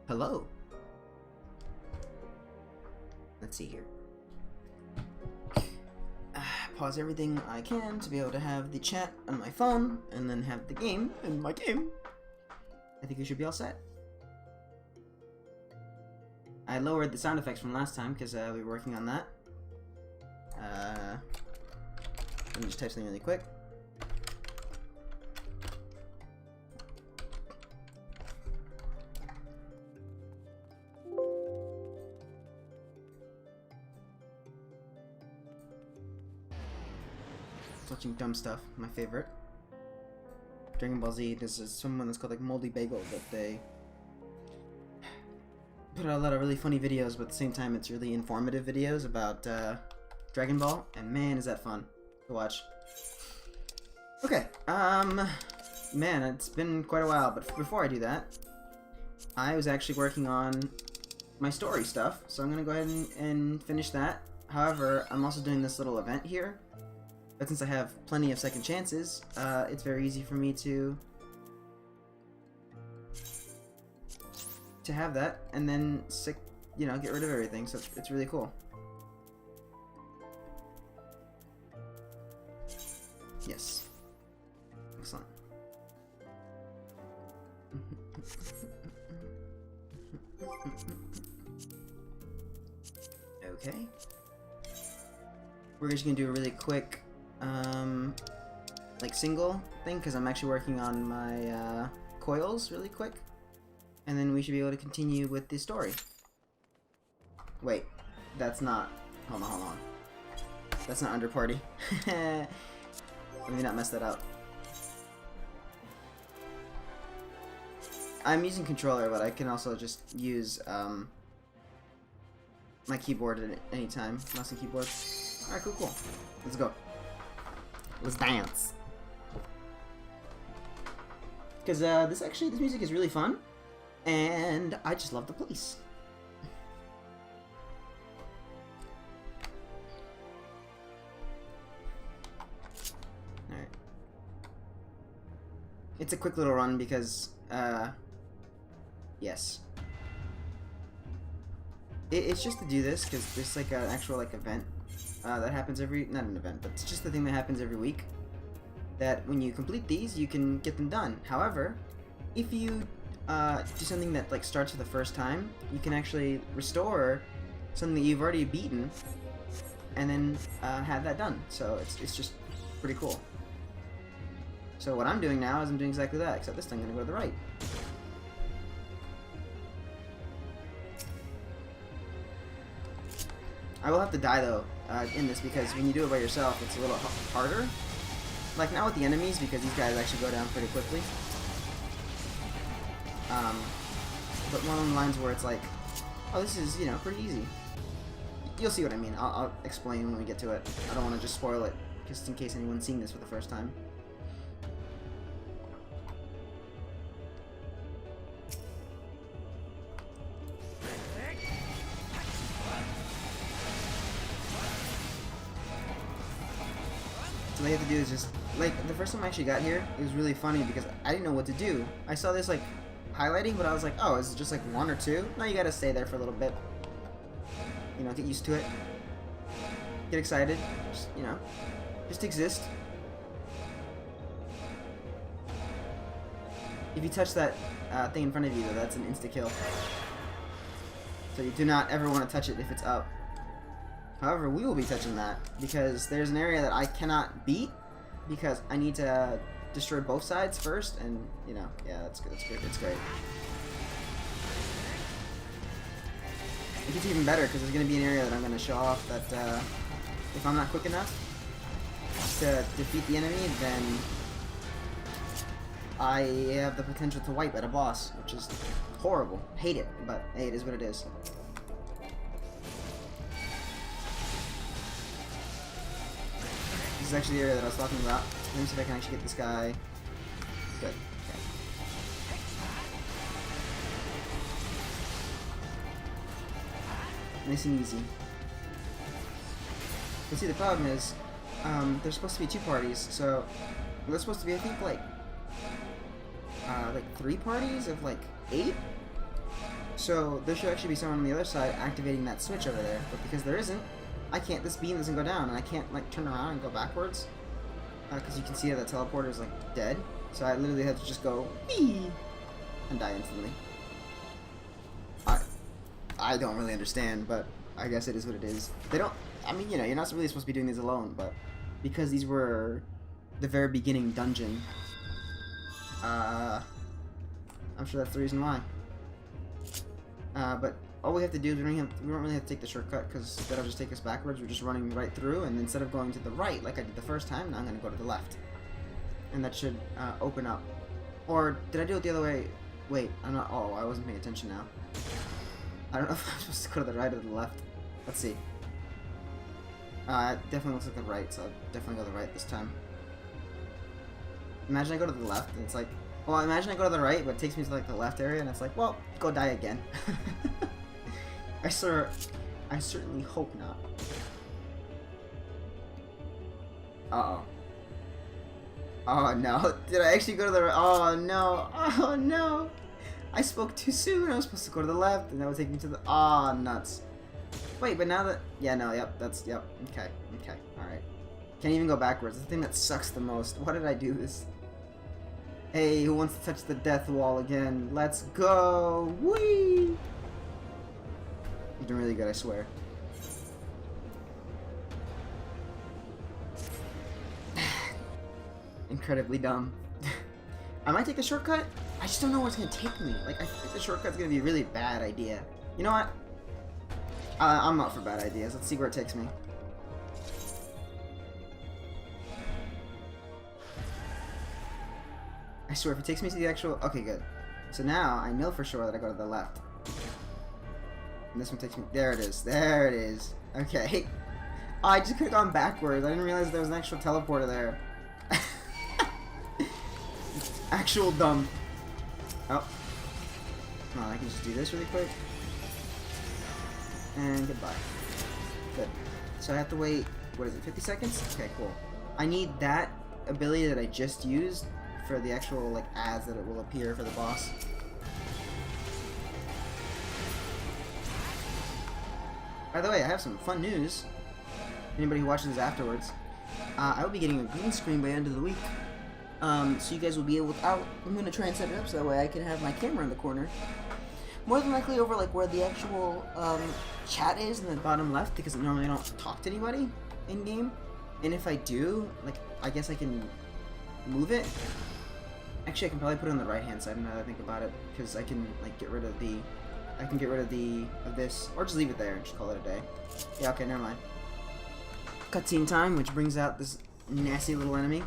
Hello. Let's see here. Pause everything I can to be able to have the chat on my phone and then have the game in my game. I think we should be all set. I lowered the sound effects from last time because we were working on that. Let me just type something really quick. Watching dumb stuff, my favorite. Dragon Ball Z, there's someone that's called like Moldy Bagel that they put out a lot of really funny videos, but at the same time it's really informative videos about Dragon Ball, and man is that fun to watch. Okay, man, it's been quite a while, but before I do that, I was actually working on my story stuff, so I'm gonna go ahead and finish that. However, I'm also doing this little event here. But since I have plenty of second chances, it's very easy for me to have that, and then get rid of everything. So it's really cool. Yes. Excellent. Okay. We're just gonna do a really quick like single thing because I'm actually working on my coils really quick, and then we should be able to continue with the story. Wait, that's not. Hold on. That's not under party. Let me not mess that up. I'm using controller, but I can also just use my keyboard at any time. Mouse and keyboard. Alright, cool. Let's go. Let's dance. Because this music is really fun, and I just love the police. Alright. It's a quick little run because, yes. It's just to do this because there's like an actual event that happens not an event, but it's just the thing that happens every week. That when you complete these, you can get them done. However, if you do something that starts for the first time, you can actually restore something that you've already beaten, and then have that done. So it's just pretty cool. So what I'm doing now is I'm doing exactly that, except this time I'm gonna go to the right. I will have to die though in this because when you do it by yourself, it's a little harder. Like not with the enemies because these guys actually go down pretty quickly. But one of the lines where it's like, oh, this is pretty easy. You'll see what I mean. I'll explain when we get to it. I don't want to just spoil it, just in case anyone's seeing this for the first time. So what you have to do is just, the first time I actually got here, it was really funny because I didn't know what to do. I saw this, highlighting, but I was like, oh, is it just, one or two? No, you gotta stay there for a little bit. Get used to it. Get excited. Just exist. If you touch that thing in front of you, though, that's an insta-kill. So you do not ever want to touch it if it's up. However, we will be touching that because there's an area that I cannot beat because I need to destroy both sides first, and yeah, that's good. It's great. It gets even better because there's going to be an area that I'm going to show off that if I'm not quick enough to defeat the enemy, then I have the potential to wipe at a boss, which is horrible. Hate it, but hey, it is what it is. This is actually the area that I was talking about. Let me see if I can actually get this guy. Good. Okay. Nice and easy. But see, the problem is, there's supposed to be 2 parties, so there's supposed to be, I think, 3 parties of 8? So there should actually be someone on the other side activating that switch over there, but because there isn't, I can't. This beam doesn't go down, and I can't like turn around and go backwards because you can see that the teleporter is like dead. So I literally have to just go wee and die instantly. I don't really understand, but I guess it is what it is. They don't. I mean, you know, you're not really supposed to be doing these alone, but because these were the very beginning dungeon, I'm sure that's the reason why. But all we have to do is we don't really have to take the shortcut because that'll just take us backwards. We're just running right through, and instead of going to the right like I did the first time, now I'm going to go to the left. And that should open up. Or did I do it the other way? Wait, I'm not. Oh, I wasn't paying attention now. I don't know if I'm supposed to go to the right or the left. Let's see. It definitely looks like the right, so I'll definitely go to the right this time. Imagine I go to the left, and it's like, well, imagine I go to the right, but it takes me to like the left area, and it's like, well, go die again. I certainly hope not. Uh-oh. Oh no, did I actually go to the right? Oh no, oh no. I spoke too soon, I was supposed to go to the left, and that would take me to the, ah, nuts. Wait, but now that, yeah, no, yep, that's, yep, okay, alright. Can't even go backwards, the thing that sucks the most. Why did I do this? Hey, who wants to touch the death wall again? Let's go! Whee! You're doing really good, I swear. Incredibly dumb. I might take the shortcut. I just don't know where it's gonna take me. Like, I think the shortcut's gonna be a really bad idea. You know what? I'm not for bad ideas. Let's see where it takes me. I swear, if it takes me to the actual... Okay, good. So now, I know for sure that I go to the left. And this one takes me... There it is. There it is. Okay. Oh, I just could have gone backwards. I didn't realize there was an actual teleporter there. Actual dumb. Oh. Come on, I can just do this really quick. And goodbye. Good. So I have to wait, what is it, 50 seconds? Okay, cool. I need that ability that I just used for the actual, like, ads that it will appear for the boss. By the way, I have some fun news. Anybody who watches this afterwards. I will be getting a green screen by the end of the week. So you guys will be able to, I'm going to try and set it up so that way I can have my camera in the corner. More than likely over like where the actual chat is in the bottom left, because normally I don't talk to anybody in game. And if I do, like, I guess I can move it. Actually, I can probably put it on the right hand side now that I think about it, because I can like get rid of the, this, or just leave it there and just call it a day. Yeah, okay, never mind. Cutscene time, which brings out this nasty little enemy.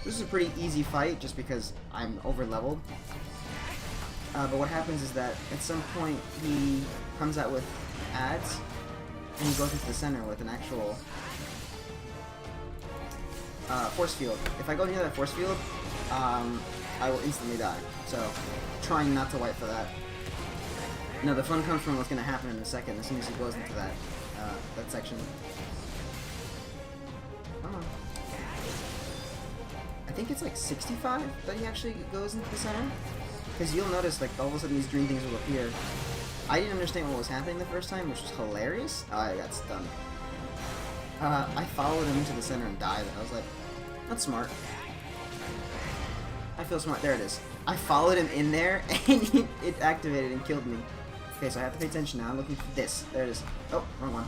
This is a pretty easy fight just because I'm over leveled. But what happens is that at some point he comes out with ads and he goes into the center with an actual force field. If I go near that force field, I will instantly die. So trying not to wipe for that. No, the fun comes from what's going to happen in a second as soon as he goes into that that section. I think it's like 65 that he actually goes into the center. Because you'll notice, like, all of a sudden these green things will appear. I didn't understand what was happening the first time, which was hilarious. Oh, I got stunned. I followed him into the center and died. I was like, that's smart. I feel smart. There it is. I followed him in there, and it activated and killed me. Okay, so I have to pay attention now. I'm looking for this. There it is. Oh, wrong one.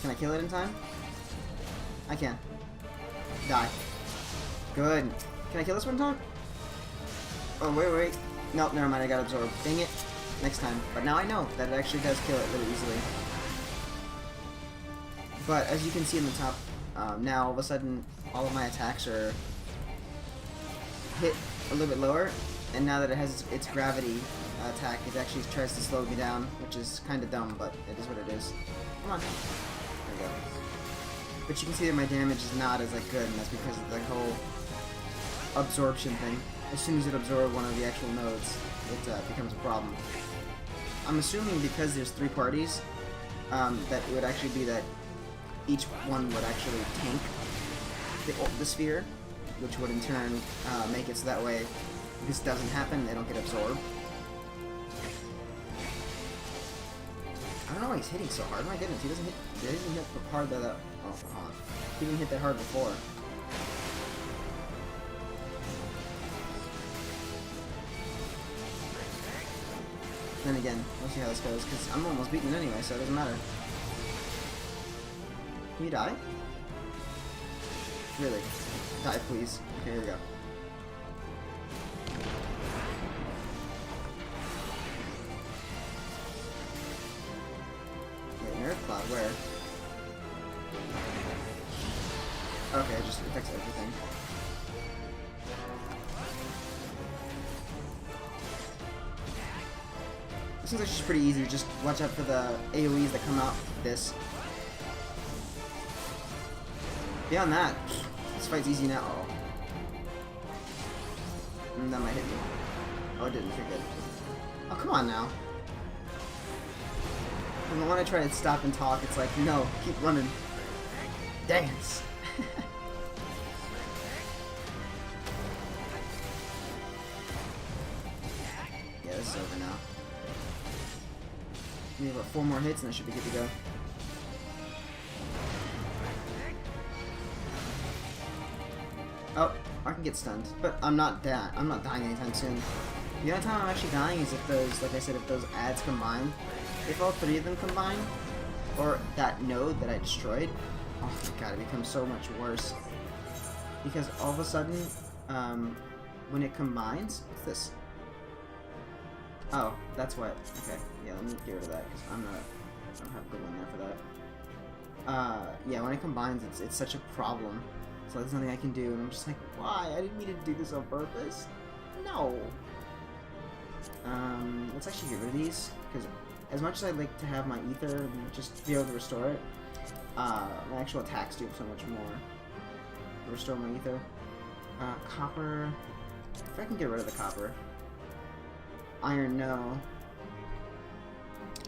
Can I kill it in time? I can. Die. Good. Can I kill this one time? Oh, wait. Nope, never mind, I got absorbed. Dang it. Next time. But now I know that it actually does kill it really easily. But as you can see in the top, now all of a sudden, all of my attacks are hit a little bit lower. And now that it has its gravity attack, it actually tries to slow me down, which is kind of dumb, but it is what it is. Come on. There we go. But you can see that my damage is not as like good, and that's because of the whole absorption thing. As soon as it absorbs one of the actual nodes, it becomes a problem. I'm assuming because there's 3 parties, that it would actually be that each one would actually tank the sphere, which would in turn make it so that way if this doesn't happen, they don't get absorbed. don't know why he's hitting so hard. My goodness, he doesn't hit hard that. Oh, come on. He didn't hit that hard before. Then again, we'll see how this goes, because I'm almost beaten anyway, so it doesn't matter. Can you die? Really? Die, please. Okay, here we go. Cloud, where? Okay, it just affects everything. This seems like just pretty easy. Just watch out for the AoEs that come out of this. Beyond that, this fight's easy now. Oh. That might hit me. Oh, it didn't. You're good. Oh, come on now. And when I try to stop and talk, it's like, no, keep running. Dance. Yeah, this is over now. We have about 4 more hits and I should be good to go. Oh, I can get stunned, but I'm not dying anytime soon. The only time I'm actually dying is if those, like I said, if those ads combine. If all 3 of them combine, or that node that I destroyed, oh my god, it becomes so much worse. Because all of a sudden, when it combines, what's this? Oh, that's what. Okay, yeah, let me get rid of that because I don't have a good one there for that. Yeah, when it combines, it's such a problem. So there's nothing I can do, and I'm just like, why? I didn't mean to do this on purpose. No. Let's actually get rid of these because. As much as I'd like to have my ether and just be able to restore it, my actual attacks do so much more to restore my ether. Copper. If I can get rid of the copper. Iron, no.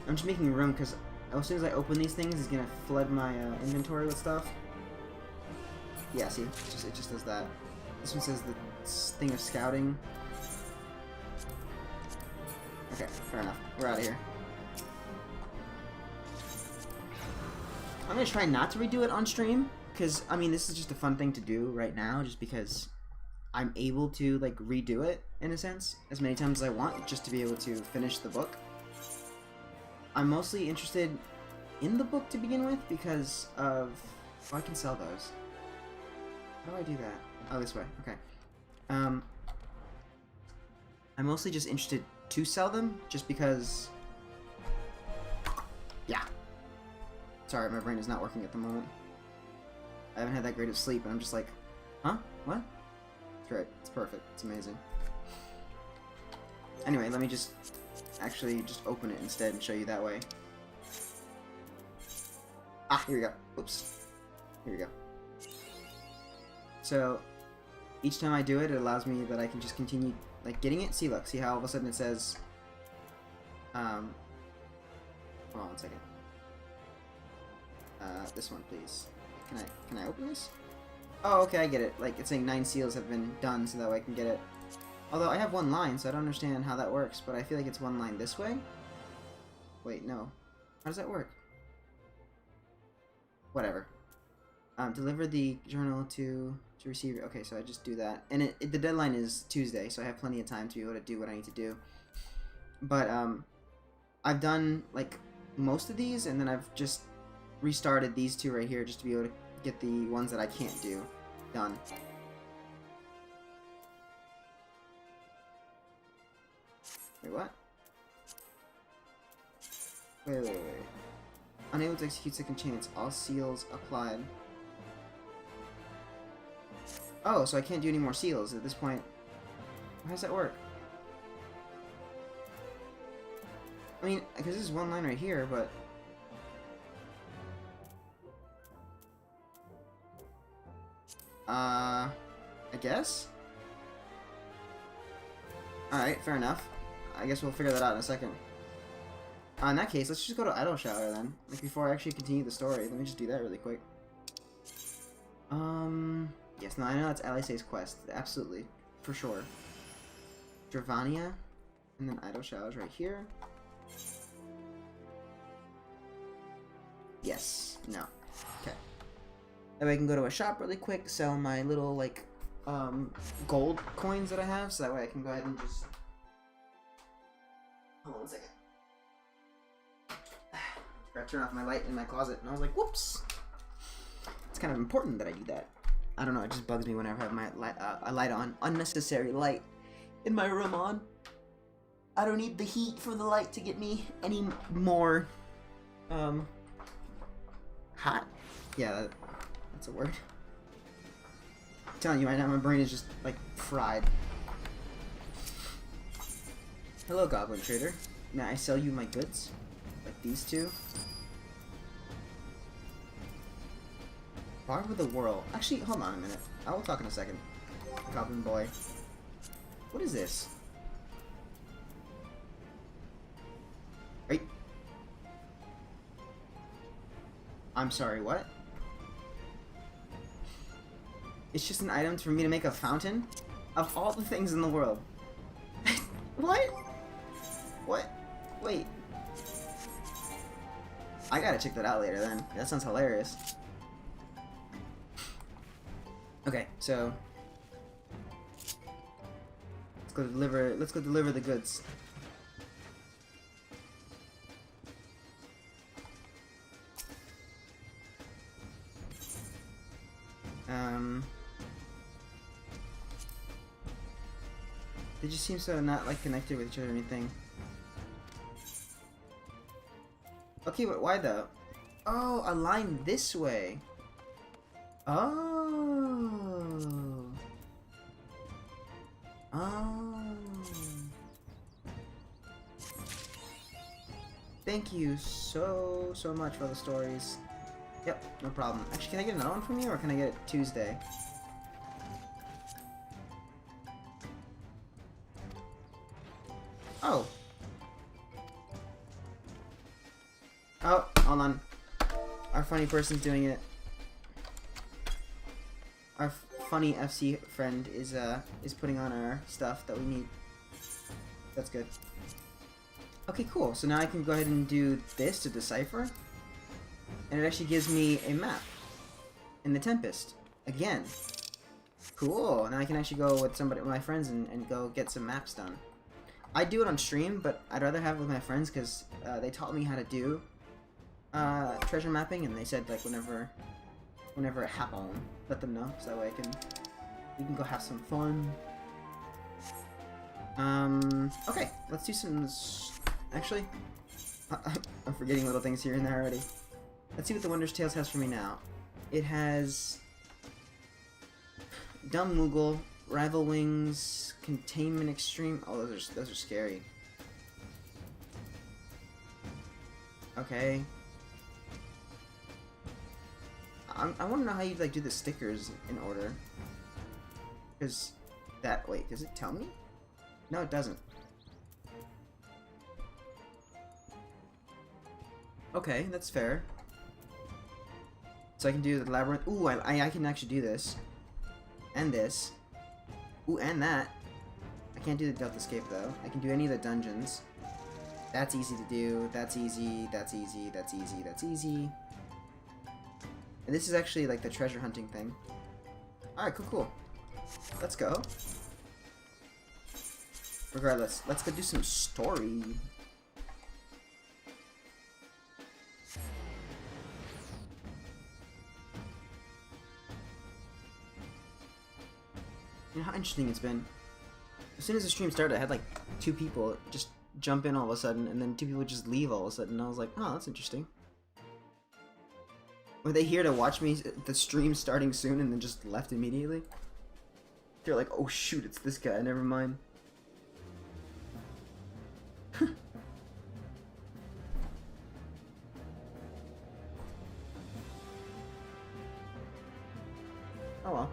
I'm just making room because as soon as I open these things, it's gonna flood my inventory with stuff. Yeah, see, it just does that. This one says the thing of scouting. Okay, fair enough. We're out of here. I'm gonna try not to redo it on stream, because, I mean, this is just a fun thing to do right now, just because I'm able to, like, redo it, in a sense, as many times as I want, just to be able to finish the book. I'm mostly interested in the book to begin with, because of... Oh, I can sell those. How do I do that? Oh, this way. Okay. I'm mostly just interested to sell them, just because... Yeah. Sorry, my brain is not working at the moment. I haven't had that great of sleep, and I'm just like, huh? What? It's great. It's perfect. It's amazing. Anyway, let me just actually just open it instead and show you that way. Ah, here we go. Oops. Here we go. So, each time I do it, it allows me that I can just continue, like, getting it. See, look. See how all of a sudden it says, hold on 1 second. This one, please. Can I open this? Oh, okay, I get it. Like, it's saying 9 seals have been done, so that way I can get it. Although, I have 1 line, so I don't understand how that works, but I feel like it's 1 line this way? Wait, no. How does that work? Whatever. Deliver the journal to receive... Okay, so I just do that. And the deadline is Tuesday, so I have plenty of time to be able to do what I need to do. But, I've done, like, most of these, and then I've just restarted these 2 right here just to be able to get the ones that I can't do done. Wait, what? Wait. Unable to execute second chance. All seals applied. Oh, so I can't do any more seals at this point. How does that work? I mean, because this is 1 line right here, but... I guess? Alright, fair enough. I guess we'll figure that out in a second. In that case, let's just go to Idle Shower then. Like, before I actually continue the story. Let me just do that really quick. Yes, no, I know that's Alice's quest. Absolutely. For sure. Dravania. And then Idle Showers right here. Yes. No. Okay. That way I can go to a shop really quick, sell my little, like, gold coins that I have, so that way I can go ahead and just... Hold on 1 second. Forgot to turn off my light in my closet, and I was like, whoops! It's kind of important that I do that. I don't know, it just bugs me whenever I have my light, a light on. Unnecessary light in my room on. I don't need the heat for the light to get me any more, hot? Yeah, that's a word. I'm telling you right now, my brain is just, like, fried. Hello, Goblin Trader. May I sell you my goods? Like these two? Bar with the Whirl. Actually, hold on a minute. I will talk in a second. Goblin Boy. What is this? Wait. I'm sorry, what? It's just an item for me to make a fountain? Of all the things in the world. What? What? Wait. I gotta check that out later then. That sounds hilarious. Okay, so let's go deliver the goods. They just seem so not like connected with each other or anything. Okay, but why though? Oh, a line this way. Oh. Oh. Thank you so much for the stories. Yep, no problem. Actually, can I get another one from you, or can I get it Tuesday? Oh. Oh, hold on. Our funny person's doing it. Our funny FC friend is putting on our stuff that we need. That's good. Okay, cool. So now I can go ahead and do this to decipher. And it actually gives me a map in the Tempest. Again. Cool. Now I can actually go with somebody, with my friends, and go get some maps done. I do it on stream, but I'd rather have it with my friends because they taught me how to do treasure mapping, and they said like whenever it happens, let them know, so that way we can go have some fun. Okay, let's do some. Actually, I'm forgetting little things here and there already. Let's see what the Wondrous Tales has for me now. It has Dumb Moogle, Rival Wings, Containment Extreme. Oh, those are scary. Okay. I want to know how you like do the stickers in order. Cause wait, does it tell me? No, it doesn't. Okay, that's fair. So I can do the labyrinth. Ooh, I can actually do this. And this. Ooh, and that. I can't do the Delta Escape though. I can do any of the dungeons. That's easy to do. That's easy. That's easy. That's easy. That's easy. And this is actually like the treasure hunting thing. Alright, cool. Let's go. Regardless, let's go do some story. You know how interesting it's been. As soon as the stream started, I had like 2 people just jump in all of a sudden, and then 2 people just leave all of a sudden, and I was like, oh, that's interesting. Were they here to watch me, the stream starting soon, and then just left immediately? They're like, oh shoot, it's this guy, never mind. Oh well.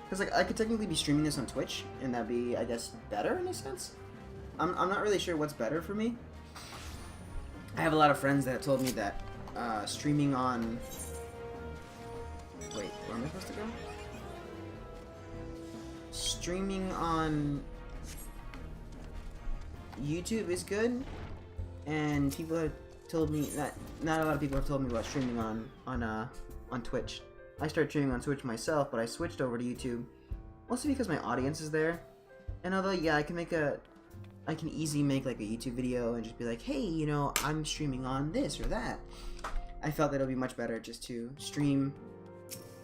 Because like I could technically be streaming this on Twitch, and that'd be, I guess, better in a sense. I'm not really sure what's better for me. I have a lot of friends that have told me that streaming on... Wait, where am I supposed to go? Streaming on YouTube is good, and people have told me that not a lot of people have told me about streaming on Twitch. I started streaming on Twitch myself, but I switched over to YouTube, mostly because my audience is there. And although yeah, I can easily make like a YouTube video and just be like, hey, you know, I'm streaming on this or that. I felt that it would be much better just to stream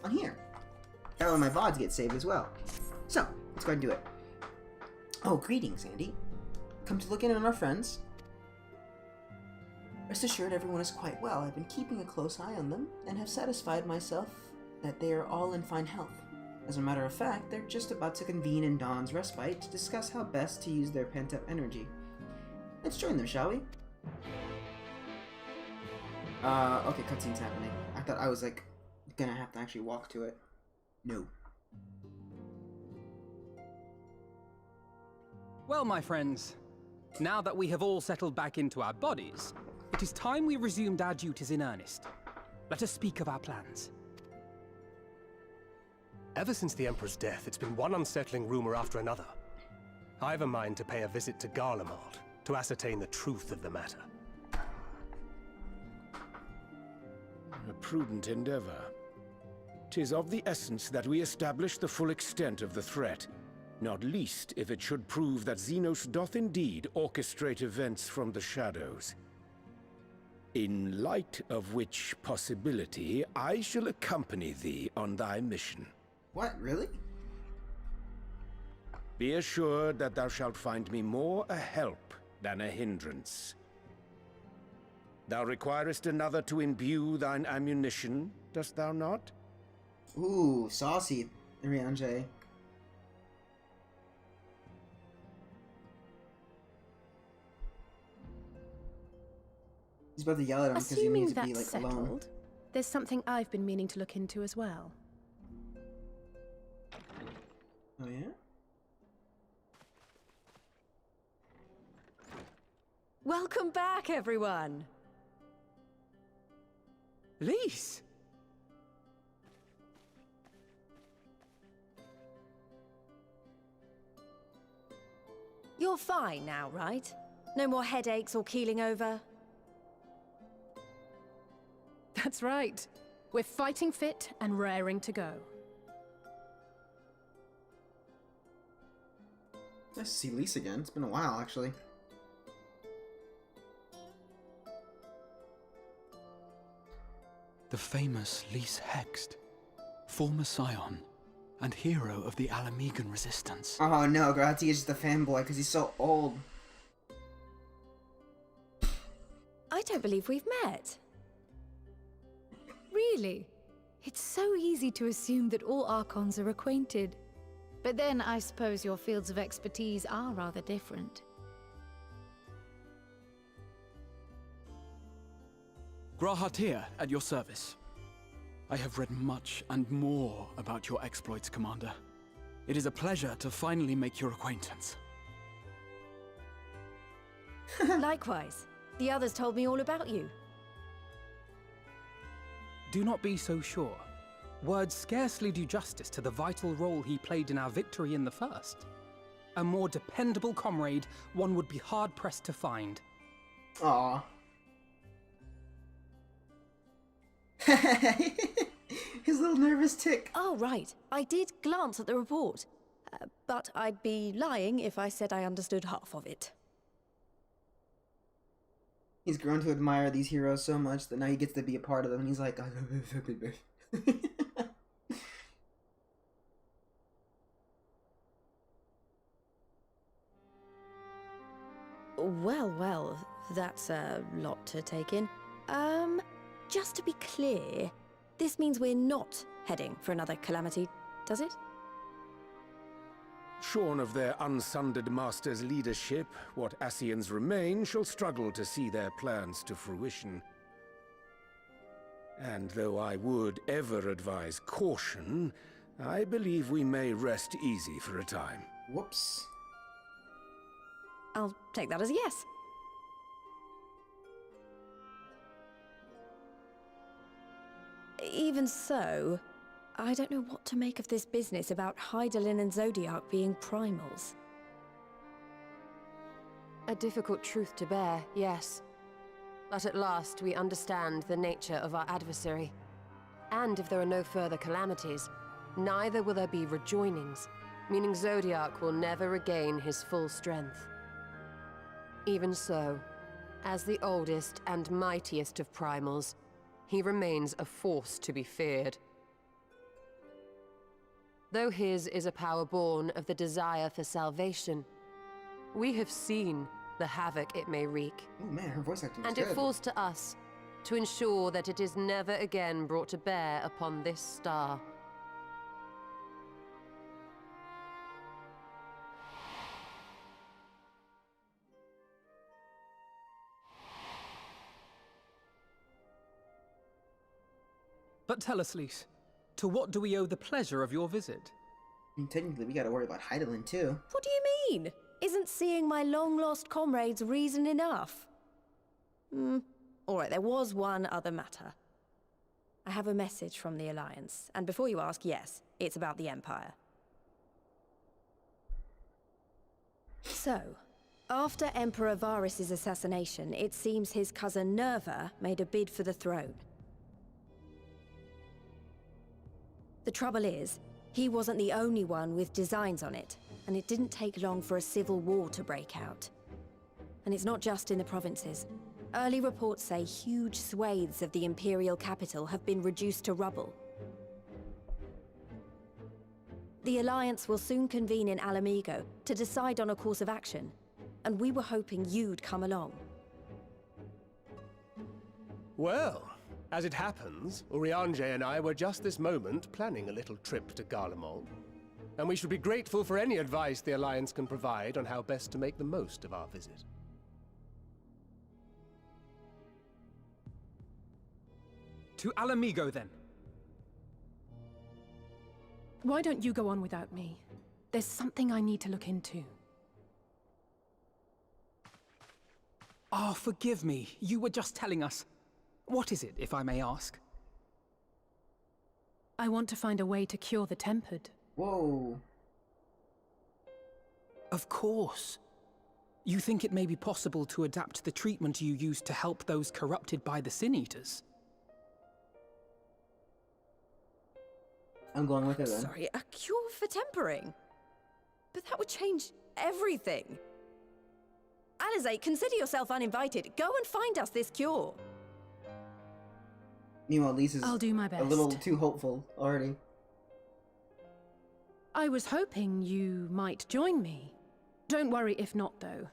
on here. That way my VODs get saved as well. So, let's go ahead and do it. Oh, greetings, Andy. Come to look in on our friends. Rest assured everyone is quite well. I've been keeping a close eye on them, and have satisfied myself that they are all in fine health. As a matter of fact, they're just about to convene in Dawn's Respite to discuss how best to use their pent-up energy. Let's join them, shall we? Okay, cutscene's happening. I thought I was, like, gonna have to actually walk to it. No. Well, my friends, now that we have all settled back into our bodies, it is time we resumed our duties in earnest. Let us speak of our plans. Ever since the Emperor's death, it's been one unsettling rumor after another. I have a mind to pay a visit to Garlemald to ascertain the truth of the matter. A prudent endeavor. 'Tis of the essence that we establish the full extent of the threat, not least if it should prove that Xenos doth indeed orchestrate events from the shadows. In light of which possibility, I shall accompany thee on thy mission. What, really? Be assured that thou shalt find me more a help than a hindrance. Thou requirest another to imbue thine ammunition, dost thou not? Ooh, saucy, Rianjay. He's about to yell at him because he Assuming needs to be, that's like, alone. settled, there's something I've been meaning to look into as well. Oh, yeah? Welcome back, everyone! Lise! You're fine now, right? No more headaches or keeling over? That's right. We're fighting fit and raring to go. Nice to see Lise again. It's been a while, actually. The famous Lise Hext, former scion, and hero of the Alamegan resistance. Oh no, Grati is just a fanboy because he's so old. I don't believe we've met. Really? It's so easy to assume that all Archons are acquainted. But then I suppose your fields of expertise are rather different. Grahatir, at your service. I have read much and more about your exploits, Commander. It is a pleasure to finally make your acquaintance. Likewise. The others told me all about you. Do not be so sure. Words scarcely do justice to the vital role he played in our victory in the first. A more dependable comrade one would be hard-pressed to find. Aww. His little nervous tick. Oh, right. I did glance at the report. But I'd be lying if I said I understood half of it. He's grown to admire these heroes so much that now he gets to be a part of them, and he's like... Well, that's a lot to take in. Just to be clear, this means we're not heading for another calamity, does it? Shorn of their unsundered master's leadership, what Ascians remain shall struggle to see their plans to fruition. And though I would ever advise caution, I believe we may rest easy for a time. Whoops. I'll take that as a yes. Even so, I don't know what to make of this business about Hydaelyn and Zodiac being primals. A difficult truth to bear, yes. But at last we understand the nature of our adversary. And if there are no further calamities, neither will there be rejoinings, meaning Zodiac will never regain his full strength. Even so, as the oldest and mightiest of primals, he remains a force to be feared. Though his is a power born of the desire for salvation, we have seen the havoc it may wreak. Oh man, her voice acting is And good. it falls to us to ensure that it is never again brought to bear upon this star. But tell us, Lys, to what do we owe the pleasure of your visit? I mean, technically, we gotta worry about Heidelin too. What do you mean? Isn't seeing my long-lost comrades reason enough? Alright, there was one other matter. I have a message from the Alliance, and before you ask, yes, it's about the Empire. So, after Emperor Varys' assassination, it seems his cousin Nerva made a bid for the throne. The trouble is, he wasn't the only one with designs on it, and it didn't take long for a civil war to break out. And it's not just in the provinces. Early reports say huge swathes of the Imperial capital have been reduced to rubble. The Alliance will soon convene in Alamigo to decide on a course of action, and we were hoping you'd come along. Well, as it happens, Urianger and I were just this moment planning a little trip to Garlemald. And we should be grateful for any advice the Alliance can provide on how best to make the most of our visit. To Alamigo, then. Why don't you go on without me? There's something I need to look into. Oh, forgive me. You were just telling us. What is it, if I may ask? I want to find a way to cure the Tempered. Whoa. Of course. You think it may be possible to adapt the treatment you use to help those corrupted by the Sin Eaters? I'm going with it then. Sorry, a cure for tempering? But that would change everything. Alizé, consider yourself uninvited. Go and find us this cure. Meanwhile, Lisa's I'll do my a little best. too hopeful already. I was hoping you might join me. Don't worry if not, though.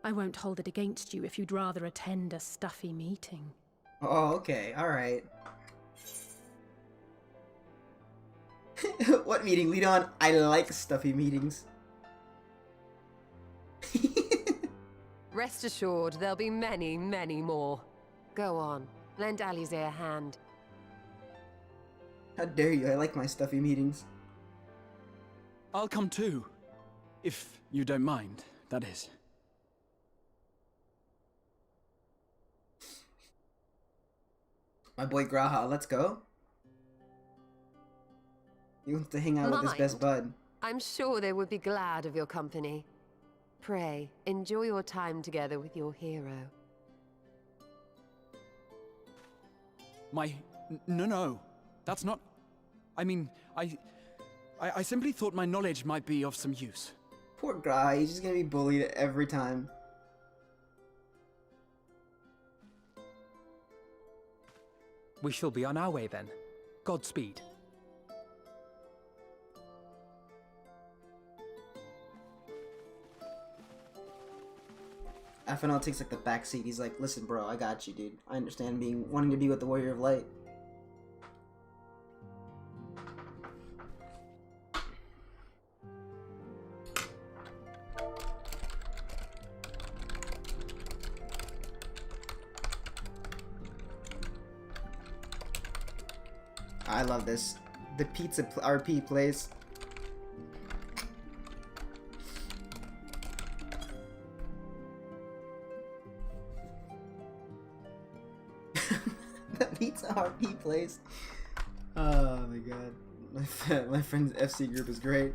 I won't hold it against you if you'd rather attend a stuffy meeting. Oh, okay, alright. What meeting? Lead on. I like stuffy meetings. Rest assured, there'll be many, many more. Go on, lend Alizé a hand. How dare you? I like my stuffy meetings. I'll come too. If you don't mind, that is. My boy Graha, let's go. He wants to hang out with his best bud. I'm sure they would be glad of your company. Pray, enjoy your time together with your hero. No. That's not... I mean, I simply thought my knowledge might be of some use. Poor Graha, he's just gonna be bullied every time. We shall be on our way then. Godspeed. FNL takes like the back seat. He's like, listen bro, I got you, dude. I understand wanting to be with the Warrior of Light. I love this. The pizza RP place. The pizza RP place. Oh my god. My friend's FC group is great.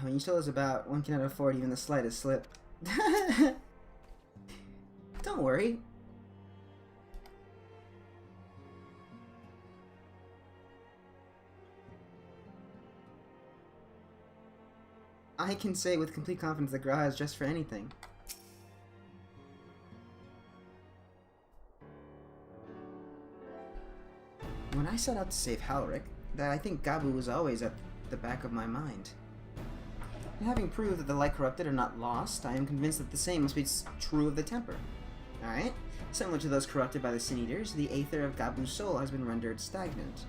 When you tell us about one cannot afford even the slightest slip. Don't worry. I can say with complete confidence that Graha is dressed for anything. When I set out to save Halric, I think Gabu was always at the back of my mind. And having proved that the light corrupted are not lost, I am convinced that the same must be true of the temper. Alright? Similar to those corrupted by the Sin Eaters, the aether of Gabu's soul has been rendered stagnant.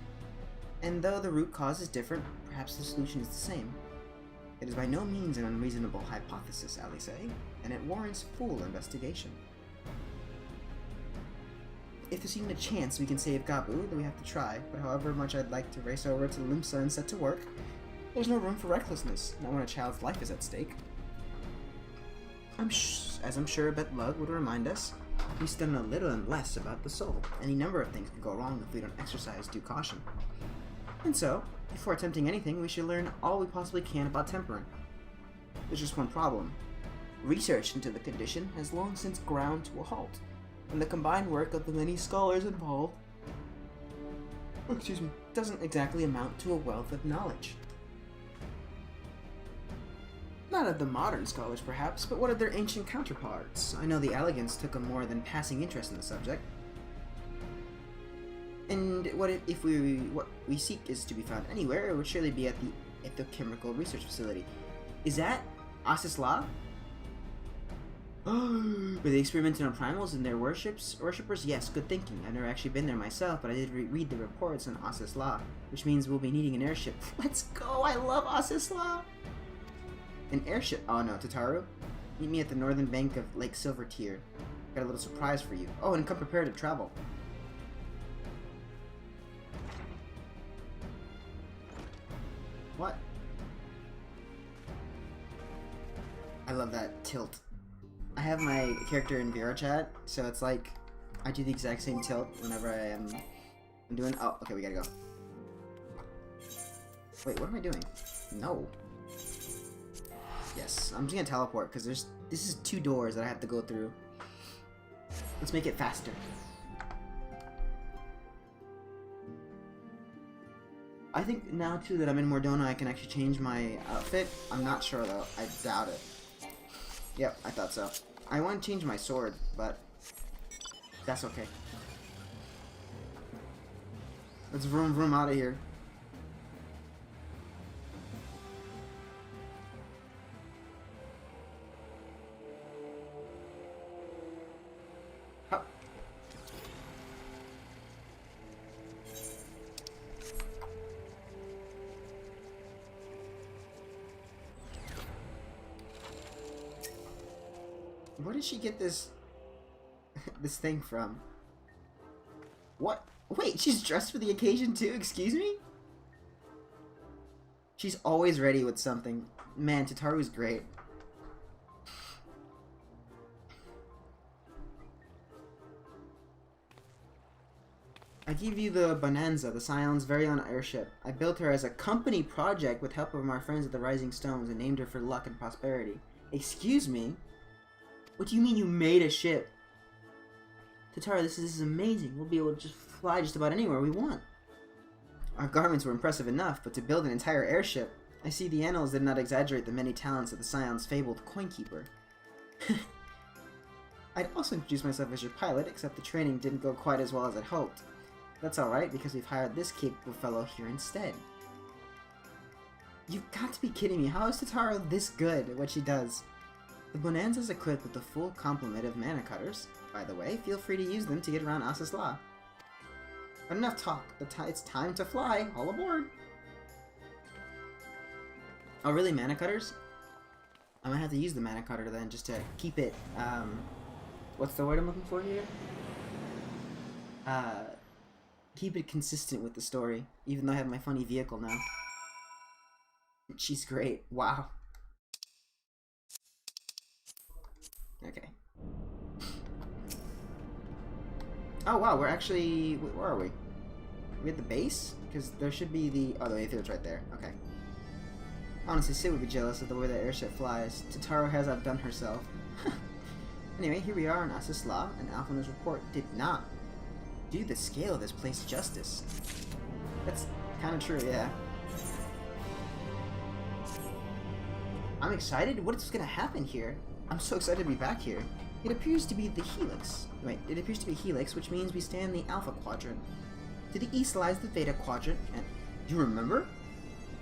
And though the root cause is different, perhaps the solution is the same. It is by no means an unreasonable hypothesis, Alice, and it warrants full investigation. If there's even a chance we can save Gabu, then we have to try, but however much I'd like to race over to Limsa and set to work, there's no room for recklessness, not when a child's life is at stake. As I'm sure Bet Lug would remind us, we still know little and less about the soul. Any number of things could go wrong if we don't exercise due caution. And so, before attempting anything, we should learn all we possibly can about tempering. There's just one problem. Research into the condition has long since ground to a halt, and the combined work of the many scholars involved doesn't exactly amount to a wealth of knowledge. Not of the modern scholars, perhaps, but what of their ancient counterparts? I know the Elegants took a more than passing interest in the subject. And what we seek is to be found anywhere, it would surely be at the Ethochemical Research Facility. Is that Asisla? Were they experimenting on primals and their worshippers? Yes, good thinking. I've never actually been there myself, but I did read the reports on Asisla, which means we'll be needing an airship. Let's go! I love Asisla! An airship? Oh no, Tataru. Meet me at the northern bank of Lake Silvertear. Got a little surprise for you. Oh, and come prepared to travel. What? I love that tilt. I have my character in VRChat, so it's like I do the exact same tilt whenever I'm doing. Oh, okay, we gotta go. Wait, what am I doing? No. Yes, I'm just gonna teleport because this is 2 doors that I have to go through. Let's make it faster. I think now too that I'm in Mordona, I can actually change my outfit. I'm not sure though. I doubt it. Yep, I thought so. I want to change my sword, but that's okay. Let's vroom vroom out of here. Hup. Where did she get this this thing from? What? Wait, she's dressed for the occasion too? Excuse me? She's always ready with something. Man, Tataru's great. I give you the Bonanza, the Scion's very own airship. I built her as a company project with help of our friends at the Rising Stones and named her for luck and prosperity. Excuse me? What do you mean you made a ship? Tataru, this is amazing. We'll be able to just fly just about anywhere we want. Our garments were impressive enough, but to build an entire airship, I see the annals did not exaggerate the many talents of the Scion's fabled coinkeeper. I'd also introduce myself as your pilot, except the training didn't go quite as well as I'd hoped. That's alright, because we've hired this capable fellow here instead. You've got to be kidding me. How is Tataru this good at what she does? The Bonanza is equipped with the full complement of mana cutters. By the way, feel free to use them to get around Asisla. But enough talk. It's time to fly. All aboard. Oh, really? Mana cutters? I might have to use the mana cutter then, just to keep it, what's the word I'm looking for here? Keep it consistent with the story, even though I have my funny vehicle now. She's great. Wow. Okay. Oh wow, we're actually... Wait, where are we? Are we at the base? Because there should be the... Oh, the aether's right there. Okay. Honestly, Sid would be jealous of the way that airship flies. Tataru has outdone herself. Anyway, here we are on Asisla, and Alpha's report did not do the scale of this place justice. That's kind of true, yeah. I'm excited. What is going to happen here? I'm so excited to be back here. It appears to be the Helix. Wait, it appears to be Helix, which means we stand in the Alpha Quadrant. To the east lies the Theta Quadrant, and... Do you remember?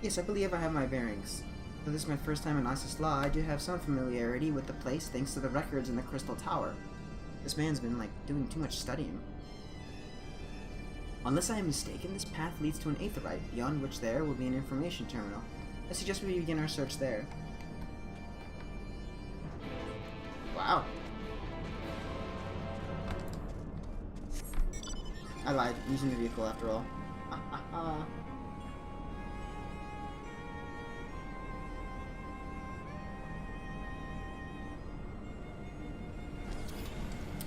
Yes, I believe I have my bearings. Though this is my first time in Asisla, I do have some familiarity with the place thanks to the records in the Crystal Tower. This man's been, like, doing too much studying. Unless I am mistaken, this path leads to an aetherite, beyond which there will be an information terminal. I suggest we begin our search there. Wow. I lied. I'm using the vehicle after all.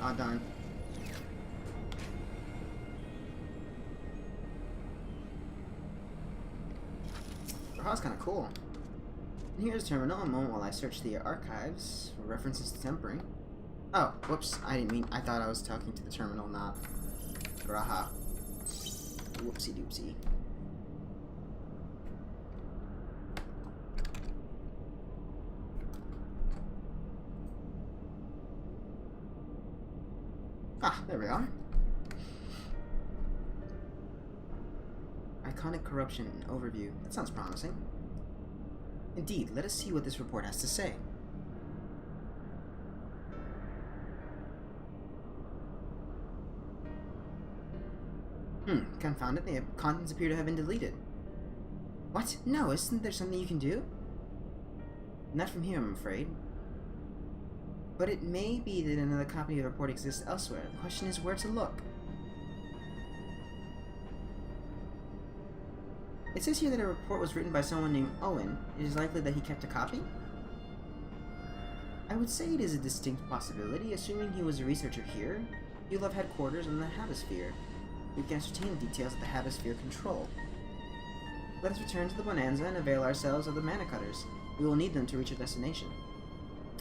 Ah, darn. That's kind of cool. And here's Terminal. A moment while I search the archives for references to tempering. Oh, whoops. I didn't mean... I thought I was talking to the Terminal, not... Graha. Whoopsie doopsie. Ah, there we are. Iconic corruption overview. That sounds promising. Indeed, let us see what this report has to say. Confound it, the contents appear to have been deleted. What? No, isn't there something you can do? Not from here, I'm afraid. But it may be that another copy of the report exists elsewhere. The question is where to look. It says here that a report was written by someone named Owen. It is likely that he kept a copy? I would say it is a distinct possibility, assuming he was a researcher here. You'll have headquarters in the Habisphere. We can ascertain the details of the Habisphere control. Let us return to the Bonanza and avail ourselves of the mana cutters. We will need them to reach our destination.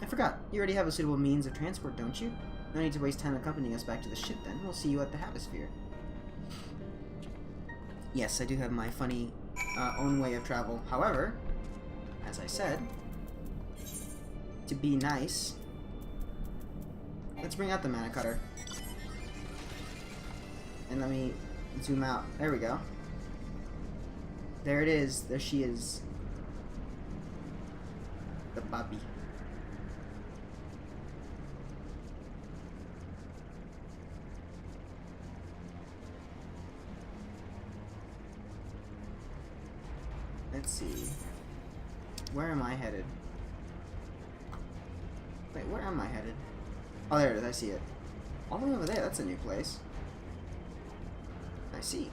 I forgot, you already have a suitable means of transport, don't you? No need to waste time accompanying us back to the ship then. We'll see you at the Habisphere. Yes, I do have my funny own way of travel. However, as I said, to be nice, let's bring out the mana cutter. And let me zoom out. There we go. There it is. There she is. The Bobby. Let's see. Where am I headed? Wait, where am I headed? Oh, there it is. I see it. All the way over there. That's a new place. I see.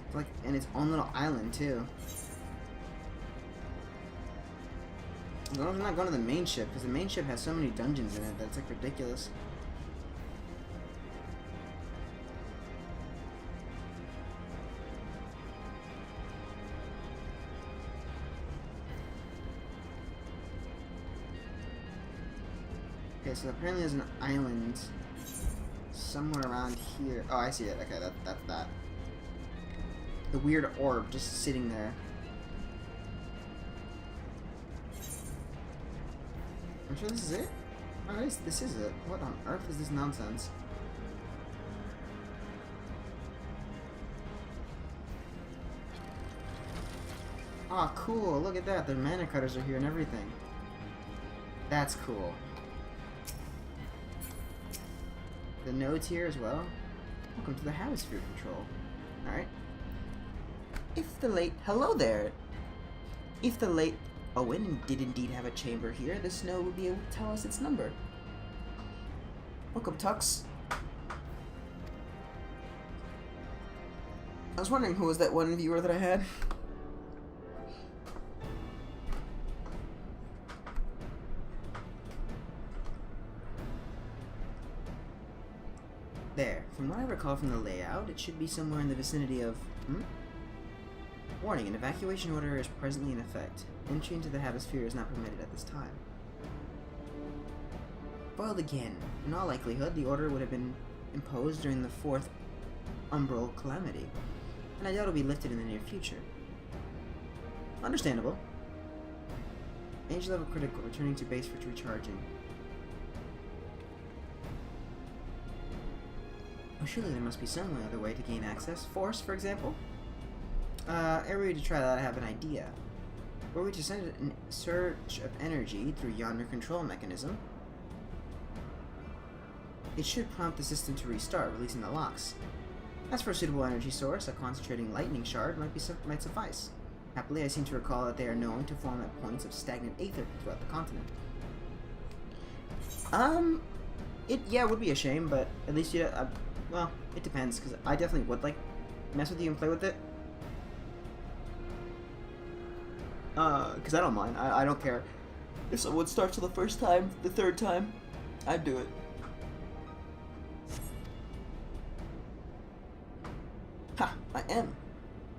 It's like in its own little island too. As long as I'm not going to the main ship, because the main ship has so many dungeons in it that's like ridiculous. Okay, so apparently there's an island somewhere around here. Oh, I see it. Okay, that's that. The weird orb just sitting there. I'm sure this is it? Oh, this is it. What on earth is this nonsense? Oh, cool. Look at that. The mana cutters are here and everything. That's cool. The nodes here as well. Welcome to the Habisphere Control. Alright. If the late... Hello there! If the late Owen did indeed have a chamber here, this node would be able to tell us its number. Welcome, Tux. I was wondering who was that one viewer that I had. There. From what I recall from the layout, it should be somewhere in the vicinity of... Warning, an evacuation order is presently in effect. Entry into the Hemisphere is not permitted at this time. Foiled again. In all likelihood, the order would have been imposed during the 4th Umbral Calamity, and I doubt it'll be lifted in the near future. Understandable. Age level critical, returning to base for recharging. Oh, surely there must be some other way to gain access. Force, for example? Ere we to try that, I have an idea. Were we to send a surge of energy through yonder control mechanism, it should prompt the system to restart, releasing the locks. As for a suitable energy source, a concentrating lightning shard might suffice. Happily, I seem to recall that they are known to form at points of stagnant aether throughout the continent. Yeah, it would be a shame, but at least well, it depends, because I definitely would, like, mess with you and play with it. Because I don't mind. I don't care. If someone starts for the first time, the third time, I'd do it. Ha! I am.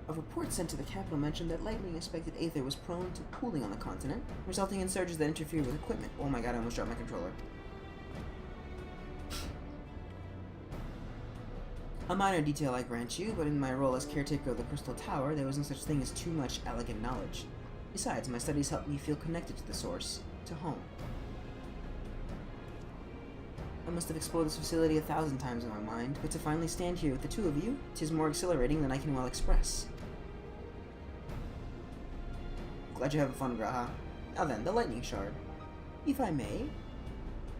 A report sent to the capital mentioned that lightning-inspected aether was prone to pooling on the continent, resulting in surges that interfered with equipment. Oh my god, I almost dropped my controller. A minor detail, I grant you, but in my role as caretaker of the Crystal Tower, there was no such thing as too much elegant knowledge. Besides, my studies helped me feel connected to the source, to home. I must have explored this facility 1,000 times in my mind, but to finally stand here with the two of you, 'tis more exhilarating than I can well express. Glad you're having fun, Graha. Now then, the lightning shard. If I may,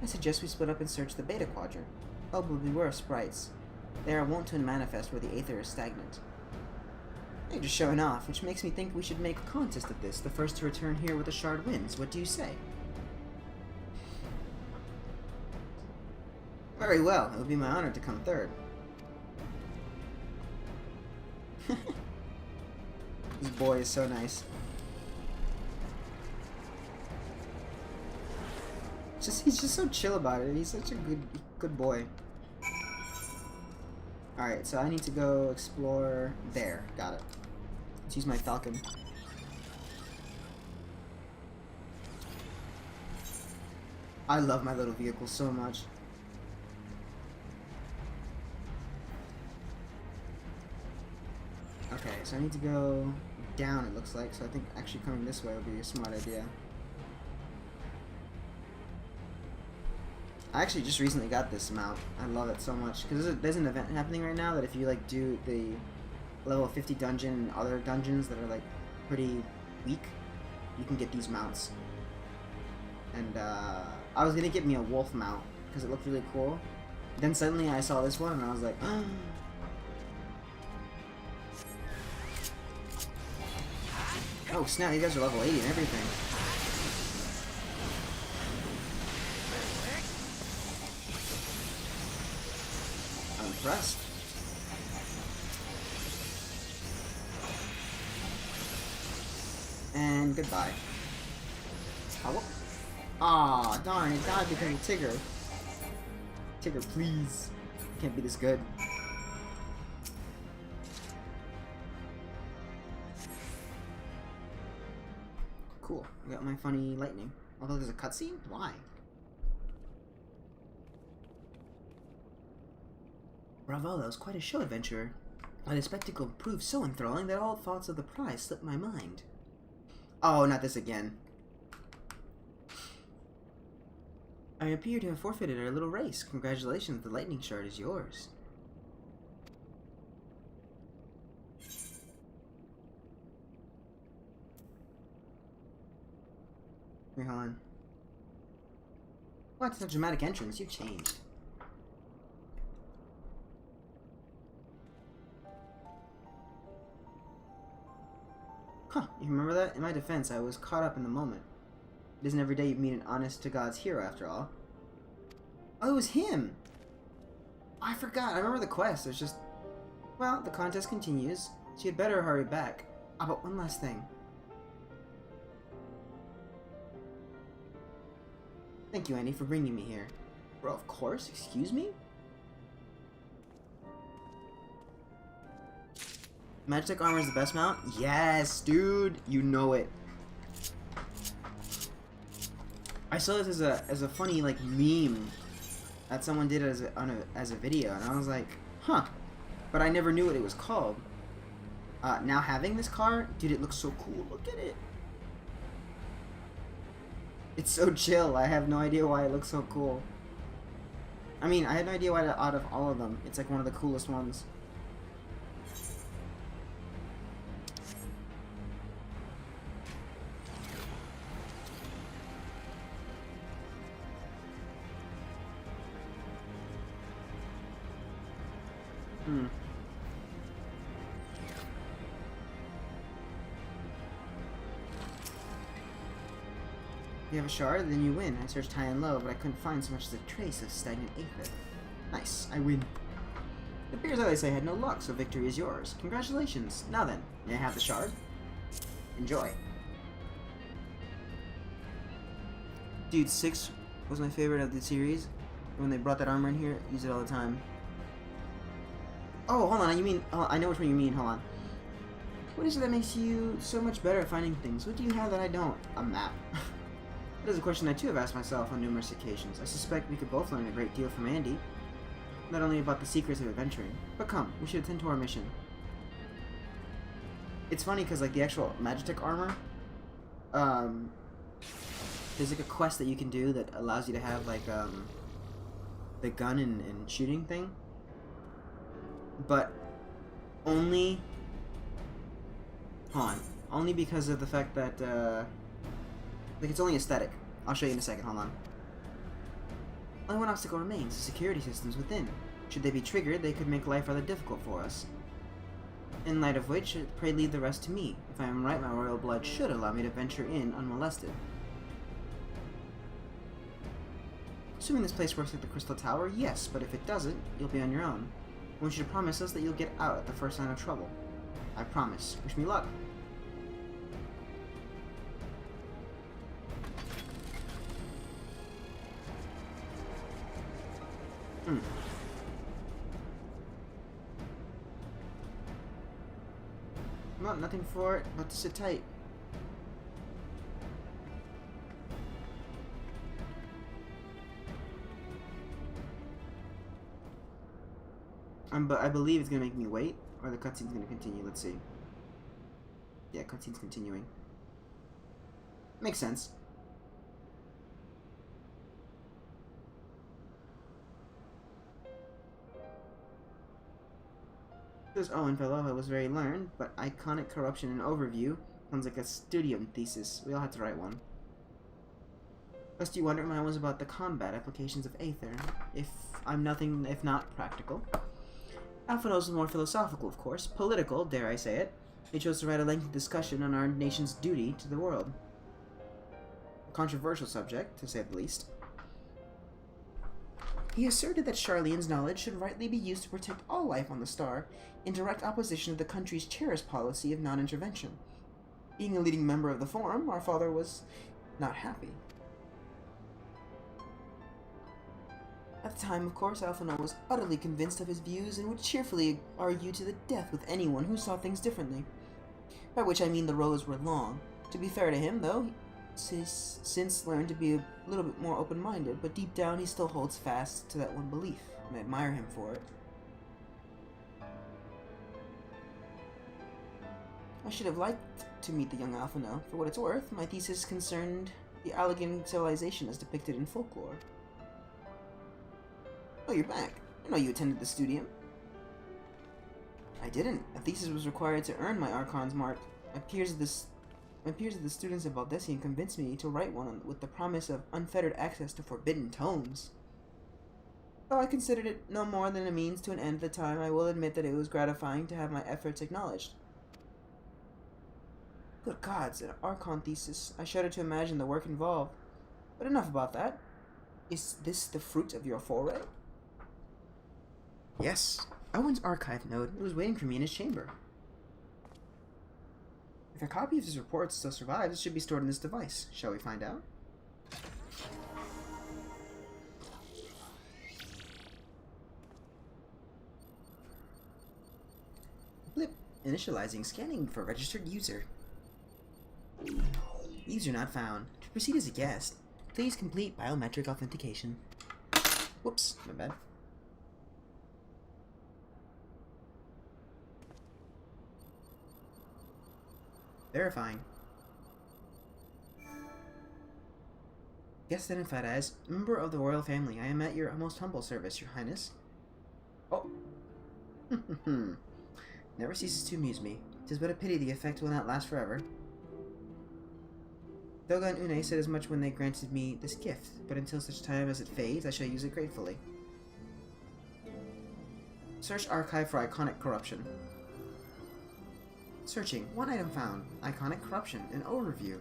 I suggest we split up and search the Beta Quadrant. Oh, but beware of sprites. They are wont to manifest where the aether is stagnant. You're just showing off, which makes me think we should make a contest of this. The first to return here with a shard wins. What do you say? Very well. It would be my honor to come third. This boy is so nice. He's just so chill about it. He's such a good boy. Alright, so I need to go explore there. Got it. Let's use my falcon. I love my little vehicle so much. Okay, so I need to go down, it looks like, so I think actually coming this way would be a smart idea. I actually just recently got this mount. I love it so much because there's an event happening right now that if you like do the level 50 dungeon and other dungeons that are like pretty weak, you can get these mounts. And I was gonna get me a wolf mount because it looked really cool. Then suddenly I saw this one and I was like, oh snap! You guys are level 80 and everything. Impressed. And goodbye. Aw, darn, it died because of Tigger. Tigger, please. Can't be this good. Cool. I got my funny lightning. Although there's a cutscene? Why? Bravo, that was quite a show, adventurer. The spectacle proved so enthralling that all thoughts of the prize slipped my mind. Oh, not this again. I appear to have forfeited our little race. Congratulations, the lightning shard is yours. Wait, hold on. What? Such a dramatic entrance. You've changed. Huh, you remember that? In my defense, I was caught up in the moment. It isn't every day you meet an honest-to-God's hero, after all. Oh, it was him! I forgot. I remember the quest. It's just... Well, the contest continues, so you'd better hurry back. Ah, but one last thing. Thank you, Annie, for bringing me here. Bro, of course? Excuse me? Magitech armor is the best mount? Yes, dude. You know it. I saw this as a funny like meme that someone did as a video, and I was like, huh. But I never knew what it was called. Now having this car, dude, it looks so cool. Look at it. It's so chill. I have no idea why it looks so cool. I mean, I had no idea why out of all of them, it's like one of the coolest ones. If you have a shard, then you win. I searched high and low, but I couldn't find so much as a trace of stagnant aether. Nice, I win. It appears that I had no luck, so victory is yours. Congratulations. Now then, may I have the shard? Enjoy. Dude, 6 was my favorite of the series. When they brought that armor in here, use it all the time. Oh, hold on, you mean... Oh, I know which one you mean, hold on. What is it that makes you so much better at finding things? What do you have that I don't? A map. That is a question I too have asked myself on numerous occasions. I suspect we could both learn a great deal from Andy. Not only about the secrets of adventuring, but come, we should attend to our mission. It's funny because like the actual Magitech armor, there's like a quest that you can do that allows you to have like the gun and shooting thing. But only only because of the fact that like it's only aesthetic. I'll show you in a second, hold on. Only one obstacle remains, the security systems within. Should they be triggered, they could make life rather difficult for us. In light of which, pray leave the rest to me. If I am right, my royal blood should allow me to venture in unmolested. Assuming this place works like the Crystal Tower, yes, but if it doesn't, you'll be on your own. I want you to promise us that you'll get out at the first sign of trouble. I promise. Wish me luck. Well, nothing for it but to sit tight. But I believe it's gonna make me wait, or the cutscene's gonna continue. Let's see. Yeah, cutscene's continuing. Makes sense. This Owen fellow was very learned, but iconic corruption and overview sounds like a studium thesis. We all had to write one. Lest you wonder, mine was about the combat applications of Aether. If I'm nothing if not practical. Alphanos was more philosophical, of course. Political, dare I say it. He chose to write a lengthy discussion on our nation's duty to the world. A controversial subject, to say the least. He asserted that Charlene's knowledge should rightly be used to protect all life on the star, in direct opposition to the country's cherished policy of non-intervention. Being a leading member of the Forum, our father was not happy. At the time, of course, Alphinaud was utterly convinced of his views and would cheerfully argue to the death with anyone who saw things differently. By which I mean the roads were long. To be fair to him, though, he's since learned to be a little bit more open-minded, but deep down he still holds fast to that one belief, and I admire him for it. I should have liked to meet the young Alphinaud. For what it's worth, my thesis concerned the Allegan civilization as depicted in folklore. Oh, you're back. I know you attended the studium. I didn't. A thesis was required to earn my Archon's mark. It appears that the students of Valdesian convinced me to write one with the promise of unfettered access to forbidden tomes. Though I considered it no more than a means to an end at the time, I will admit that it was gratifying to have my efforts acknowledged. Good gods, an Archon thesis. I shudder to imagine the work involved. But enough about that. Is this the fruit of your foray? Yes. Owen's archive node. It was waiting for me in his chamber. If a copy of his report still survives, it should be stored in this device. Shall we find out? Blip. Initializing. Scanning for registered user. User not found. To proceed as a guest, please complete biometric authentication. Whoops, my bad. Verifying. Guest identified as member of the royal family. I am at your most humble service, Your Highness. Oh. Never ceases to amuse me. 'Tis but a pity the effect will not last forever. Doga and Une said as much when they granted me this gift, but until such time as it fades, I shall use it gratefully. Search archive for iconic corruption. Searching. One item found. Iconic corruption. An overview.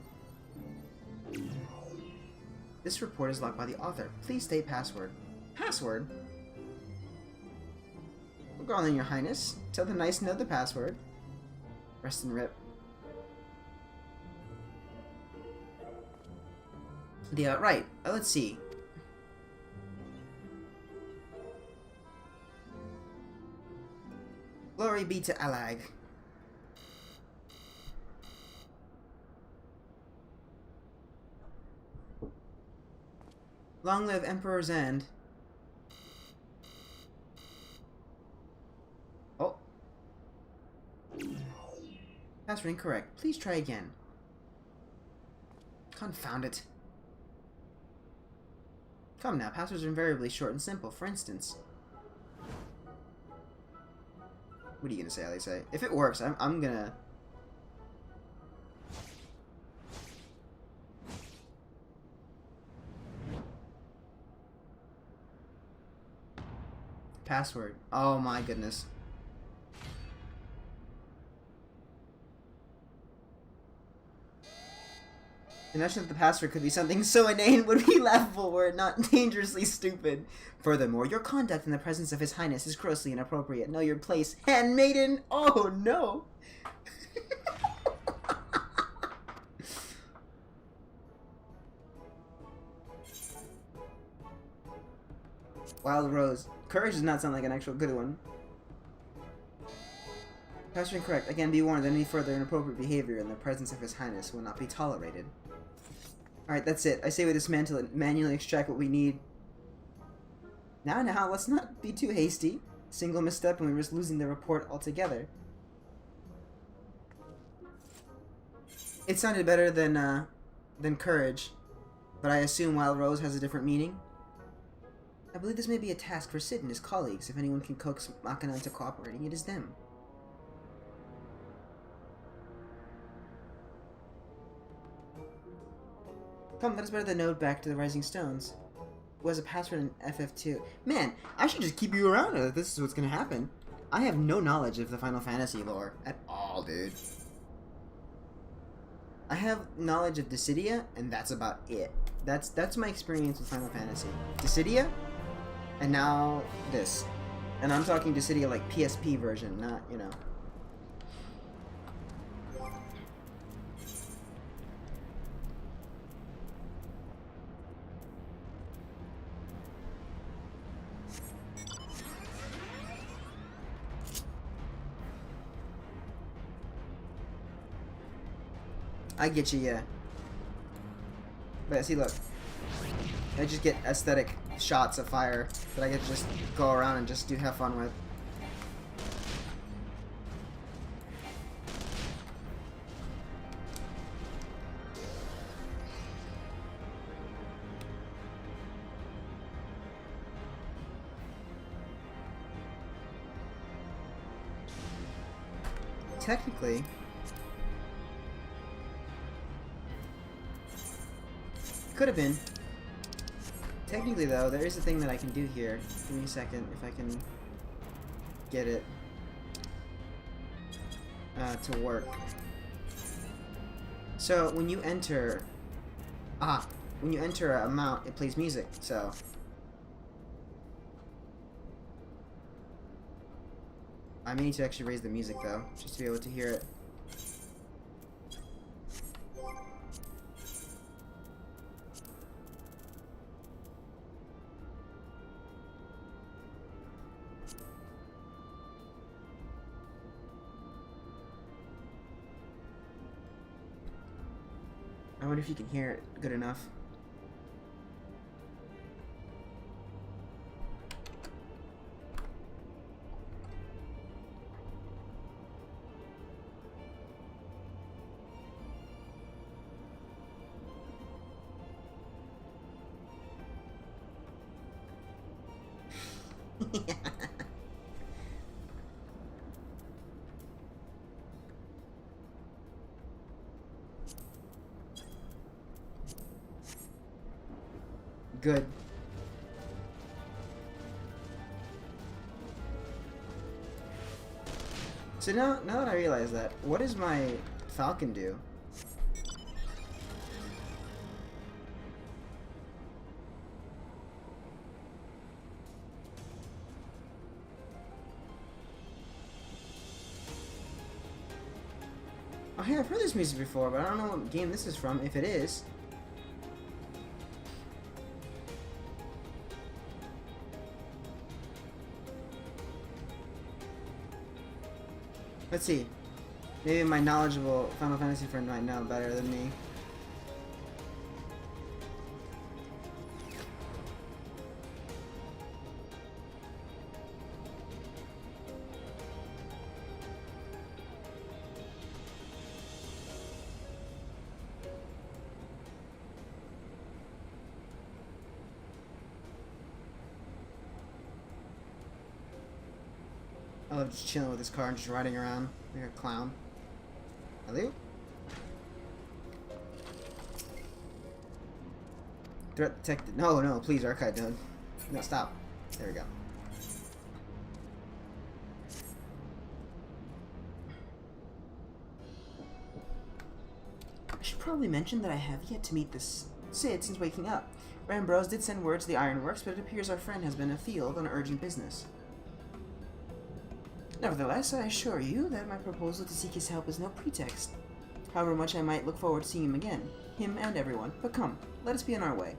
This report is locked by the author. Please state password. Password? Go on then, Your Highness. Tell the Knights to know the password. Rest and rip. Right. Let's see. Glory be to Alag. Long live Emperor's End. Oh. Password incorrect. Please try again. Confound it. Come now, passwords are invariably short and simple. For instance. What are you gonna say, Alice? If it works, I'm gonna... Password. Oh my goodness. The notion that the password could be something so inane would be laughable were it not dangerously stupid. Furthermore, your conduct in the presence of His Highness is grossly inappropriate. Know your place, handmaiden! Oh no! Wild Rose. Courage does not sound like an actual good one. Password incorrect. Again, be warned that any further inappropriate behavior in the presence of His Highness will not be tolerated. Alright, that's it. I say we dismantle it, manually extract what we need. Now, let's not be too hasty. Single misstep and we risk losing the report altogether. It sounded better than courage, but I assume Wild Rose has a different meaning. I believe this may be a task for Sid and his colleagues. If anyone can coax Machina into cooperating, it is them. Come, let us better the node back to the Rising Stones. Was a password in FF2. Man, I should just keep you around if this is what's gonna happen. I have no knowledge of the Final Fantasy lore at all, dude. I have knowledge of Dissidia, and that's about it. That's my experience with Final Fantasy. Dissidia, and now this. And I'm talking Dissidia like PSP version, not, you know. I get you, yeah. But see, look. I just get aesthetic shots of fire that I get to just go around and just have fun with. Technically, could have been. Technically, though, there is a thing that I can do here. Give me a second, if I can get it to work. So, when you enter... when you enter a mount, it plays music, so... I may need to actually raise the music, though, just to be able to hear it. wonder if you can hear it good enough. Good. So now that I realize that, what does my Falcon do? Oh hey, I've heard this music before, but I don't know what game this is from, if it is. Let's see. Maybe my knowledgeable Final Fantasy friend might know better than me. I love just chilling with this car and just riding around like a clown. Hello? Threat detected. No, no, please, archive, dude. No, stop. There we go. I should probably mention that I have yet to meet this Cid since waking up. Rambrose did send word to the Ironworks, but it appears our friend has been afield on urgent business. Nevertheless, I assure you that my proposal to seek his help is no pretext. However much I might look forward to seeing him again, him and everyone. But come, let us be on our way.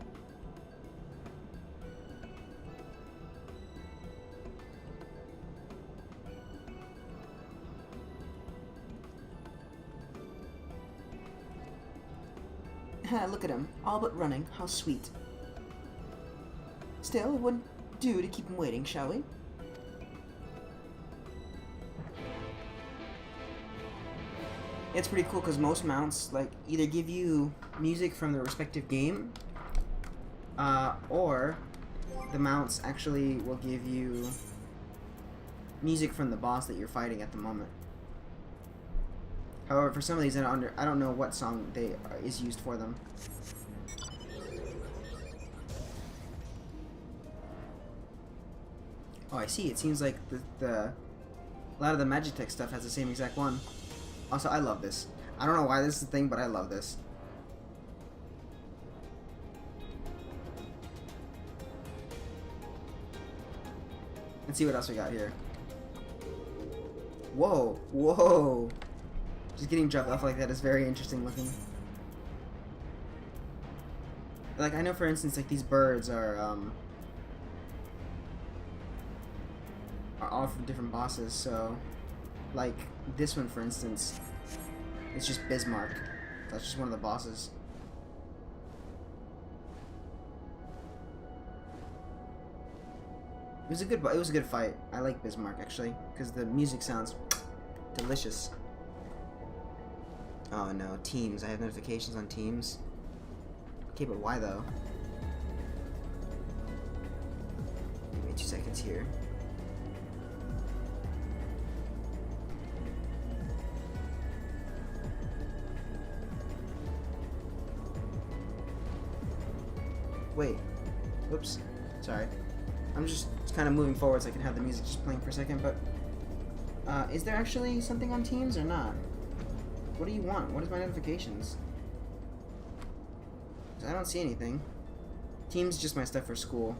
Look at him, all but running. How sweet. Still, it wouldn't do to keep him waiting, shall we? It's pretty cool because most mounts like either give you music from the respective game, or the mounts actually will give you music from the boss that you're fighting at the moment. However, for some of these, I don't know what song is used for them. Oh, I see. It seems like a lot of the Magitech stuff has the same exact one. Also, I love this. I don't know why this is a thing, but I love this. Let's see what else we got here. Whoa, whoa. Just getting dropped off like that is very interesting looking. Like, I know for instance, like these birds are all from different bosses, so like this one for instance, it's just Bismarck. That's just one of the bosses. It was a good fight. I like Bismarck actually, because the music sounds delicious. Oh no, Teams. I have notifications on Teams. Okay, but why though? Give me 2 seconds here. Wait. Whoops. Sorry. I'm just kind of moving forward so I can have the music just playing for a second, but is there actually something on Teams or not? What do you want? What is my notifications? 'Cause I don't see anything. Teams is just my stuff for school.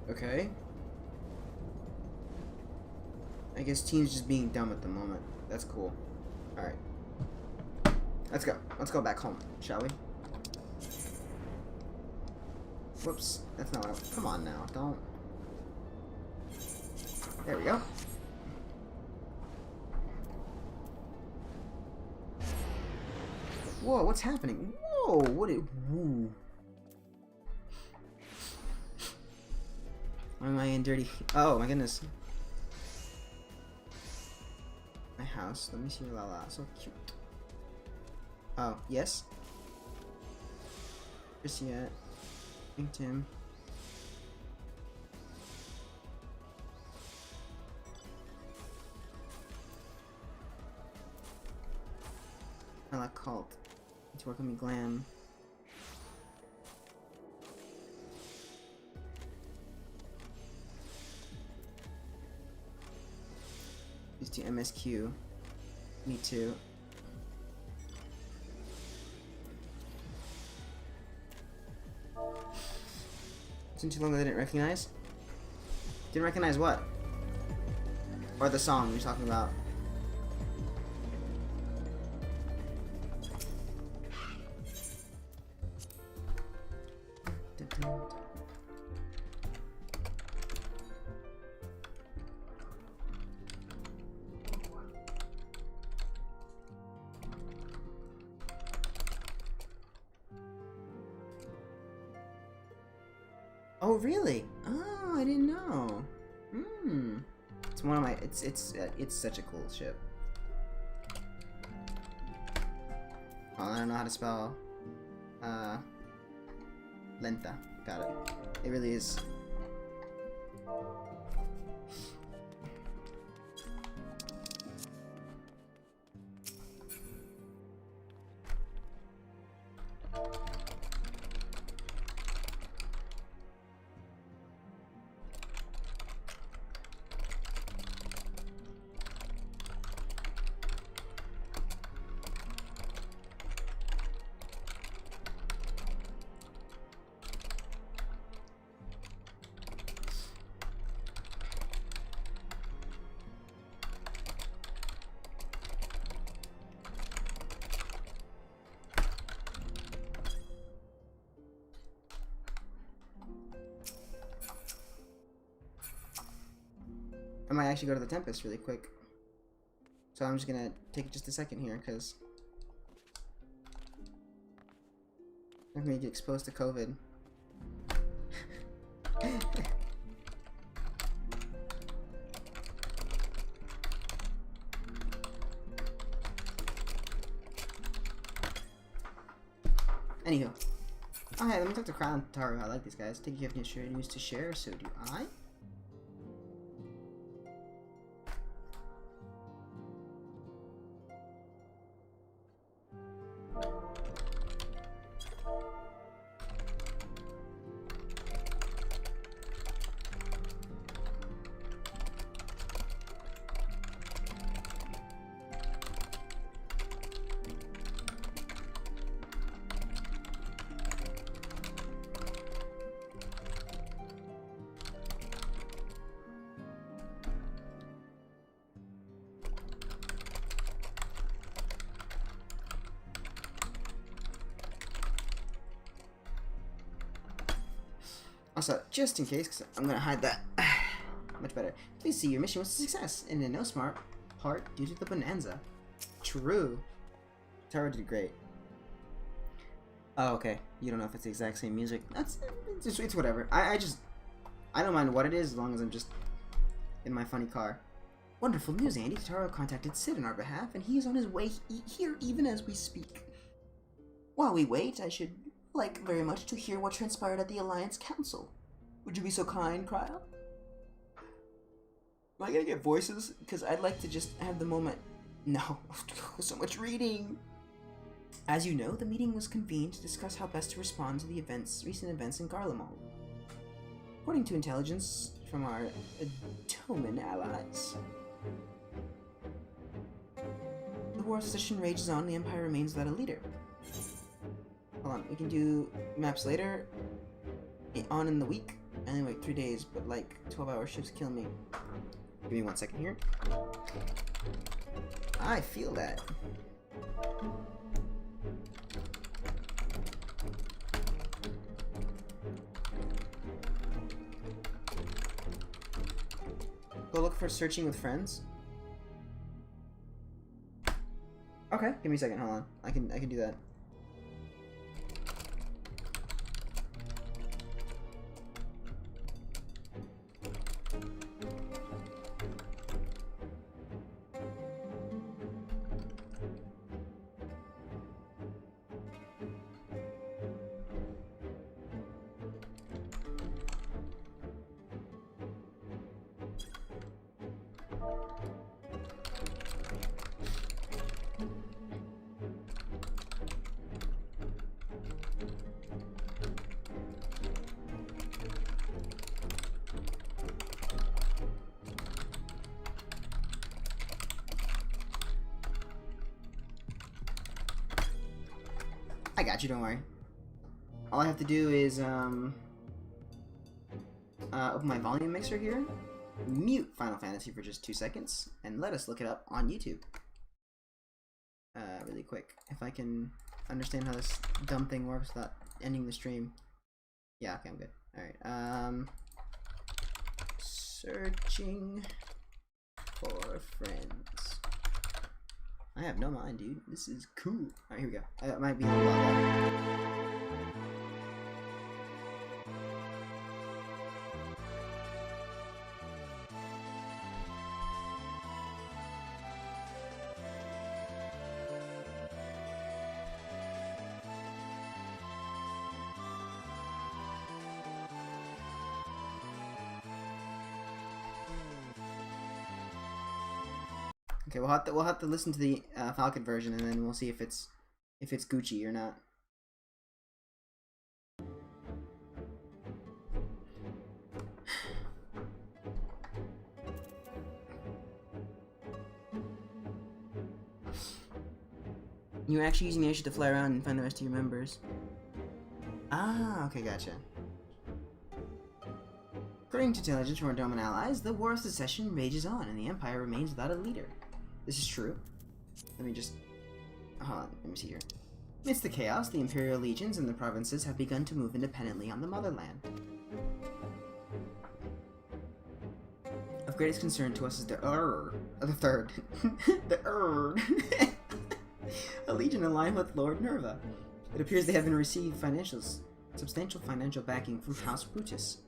Okay. I guess Teams just being dumb at the moment. That's cool. Alright. Let's go. Let's go back home, shall we? Whoops. That's not what I... Come on now. Don't... There we go. Whoa, what's happening? Whoa, what it... Woo. Why am I in dirty... Oh, my goodness. My house. Let me see your Lala. So cute. Oh, yes? Where's he at? Thank Tim. I like cult. It's working me glam. Used to MSQ. Me too. Wasn't too long that I didn't recognize. Didn't recognize what? Or the song you're talking about. Oh really? Oh, I didn't know. Hmm. It's one of my. It's such a cool ship. Oh, I don't know how to spell. Lenta. Got it. It really is. I might actually go to the Tempest really quick. So I'm just gonna take just a second here, because I'm gonna get exposed to COVID. Anywho. Oh hey, let me talk to Crown Taro. I like these guys. Think you have any news to share, so do I. Also, just in case, because I'm going to hide that much better, please see your mission was a success, and in no smart part due to the bonanza. True. Taro did great. Oh, okay. You don't know if it's the exact same music. It's whatever. I don't mind what it is as long as I'm just in my funny car. Wonderful news, Andy. Taro contacted Sid on our behalf, and he is on his way here even as we speak. While we wait, I should like very much to hear what transpired at the Alliance Council. Would you be so kind, Cryo? Am I gonna get voices? Because I'd like to just have the moment. No, so much reading. As you know, the meeting was convened to discuss how best to respond to the recent events in Garlemald. According to intelligence from our Toman allies, the war position rages on, the Empire remains without a leader. Hold on, we can do maps later, on in the week, and then like 3 days, but like 12-hour shifts kill me. Give me 1 second here. I feel that. Go look for searching with friends. Okay, give me a second, hold on. I can do that. I got you, don't worry. All I have to do is, open my volume mixer here, mute Final Fantasy for just 2 seconds, and let us look it up on YouTube. Really quick. If I can understand how this dumb thing works without ending the stream. Yeah, okay, I'm good. Alright, searching for friends. I have no mind, dude. This is cool. Alright, here we go. It might be a little loud. Okay, we'll have to listen to the Falcon version, and then we'll see if it's Gucci or not. You're actually using the airship to fly around and find the rest of your members. Ah, okay, gotcha. According to intelligence from our Dome and allies, the War of Secession rages on, and the Empire remains without a leader. This is true. Let me just... hold on, let me see here. Amidst the chaos, the Imperial legions and the provinces have begun to move independently on the motherland. Of greatest concern to us is the third. A legion aligned with Lord Nerva. It appears they have been received substantial financial backing from House Brutus.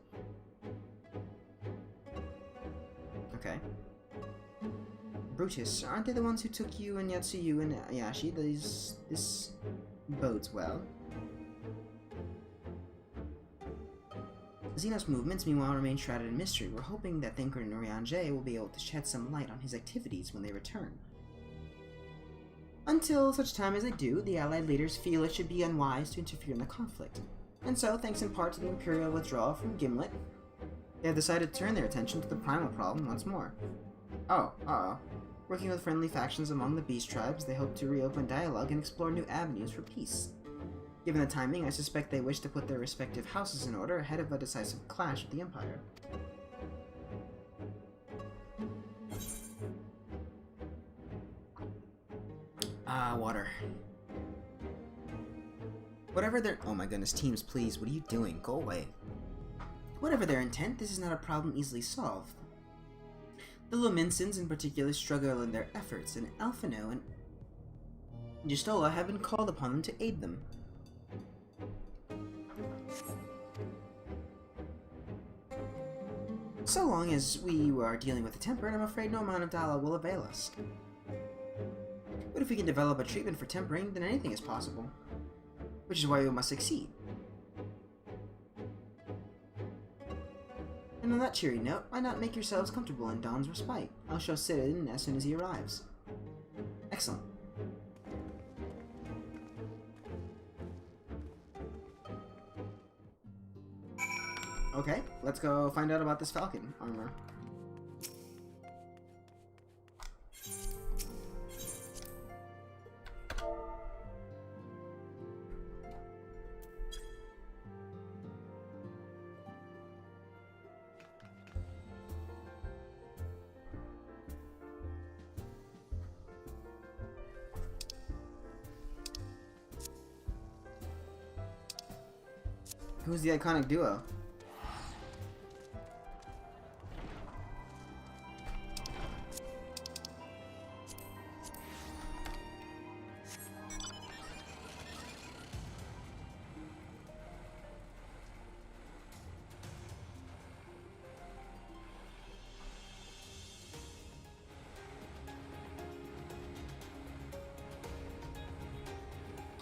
Okay. Brutus, aren't they the ones who took you and Yatsuyu and Ayashi? This bodes well. Xenos movements, meanwhile, remain shrouded in mystery. We're hoping that Thinker Noriange will be able to shed some light on his activities when they return. Until such time as they do, the Allied leaders feel it should be unwise to interfere in the conflict. And so, thanks in part to the Imperial withdrawal from Gimlet, they have decided to turn their attention to the primal problem once more. Oh, uh-oh. Working with friendly factions among the Beast Tribes, they hope to reopen dialogue and explore new avenues for peace. Given the timing, I suspect they wish to put their respective houses in order ahead of a decisive clash with the Empire. Ah, water. Whatever their— oh my goodness, teams, please, what are you doing? Go away. Whatever their intent, this is not a problem easily solved. The Luminsons in particular struggle in their efforts, and Alphino and Gistola have been called upon them to aid them. So long as we are dealing with the tempered, I'm afraid no amount of dialogue will avail us. But if we can develop a treatment for tempering, then anything is possible. Which is why we must succeed. And on that cheery note, why not make yourselves comfortable in Dawn's respite? I'll show Sid in as soon as he arrives. Excellent. Okay, let's go find out about this Falcon armor. Who's the iconic duo?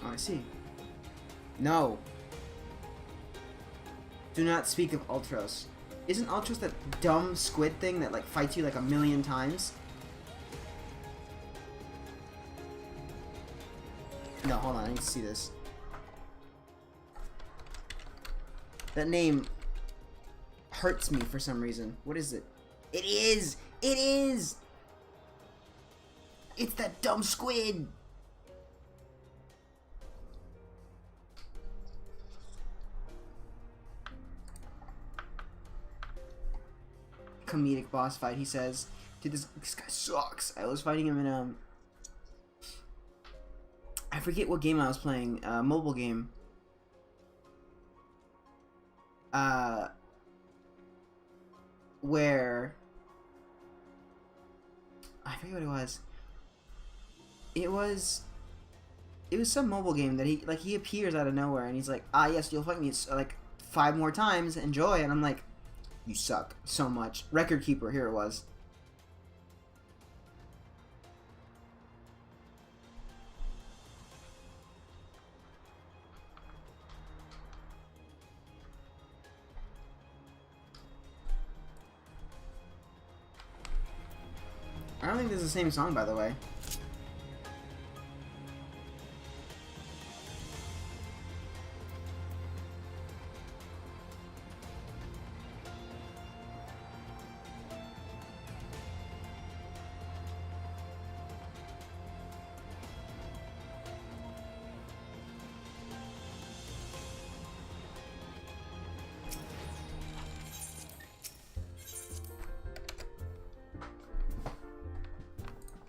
Oh, I see. No. Do not speak of Ultros. Isn't Ultros that dumb squid thing that like fights you like a million times? No, hold on, I need to see this. That name hurts me for some reason. What is it? It is! It is! It's that dumb squid! comedic boss fight. He says, "Dude, this guy sucks." I was fighting him in I forget what game I was playing. Mobile game. Where I forget what it was. It was some mobile game that he appears out of nowhere and he's like, "Ah, yes, you'll fight me like 5 more times. Enjoy." And I'm like, "You suck so much." Record keeper, here it was. I don't think this is the same song, by the way.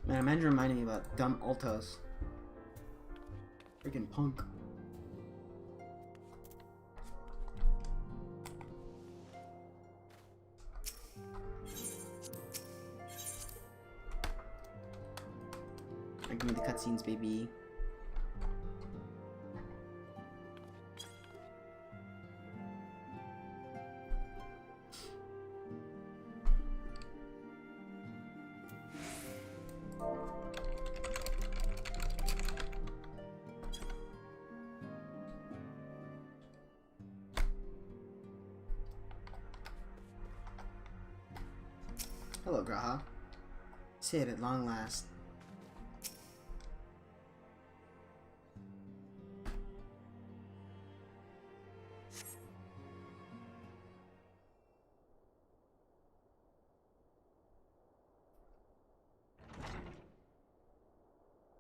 Man, imagine reminding me about dumb altos. Freaking punk. Give me the cutscenes, baby. Hello, Graha. Sid, at long last.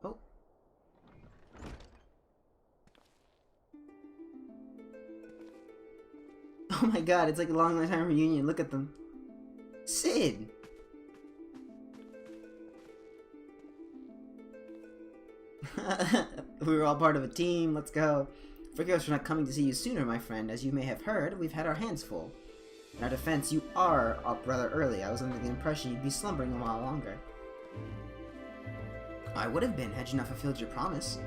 Oh. Oh my god, it's like a long time reunion. Look at them. Sid! We were all part of a team, let's go. Forgive us for not coming to see you sooner, my friend. As you may have heard, we've had our hands full. In our defense, you are up rather early. I was under the impression you'd be slumbering a while longer. I would have been, had you not fulfilled your promise.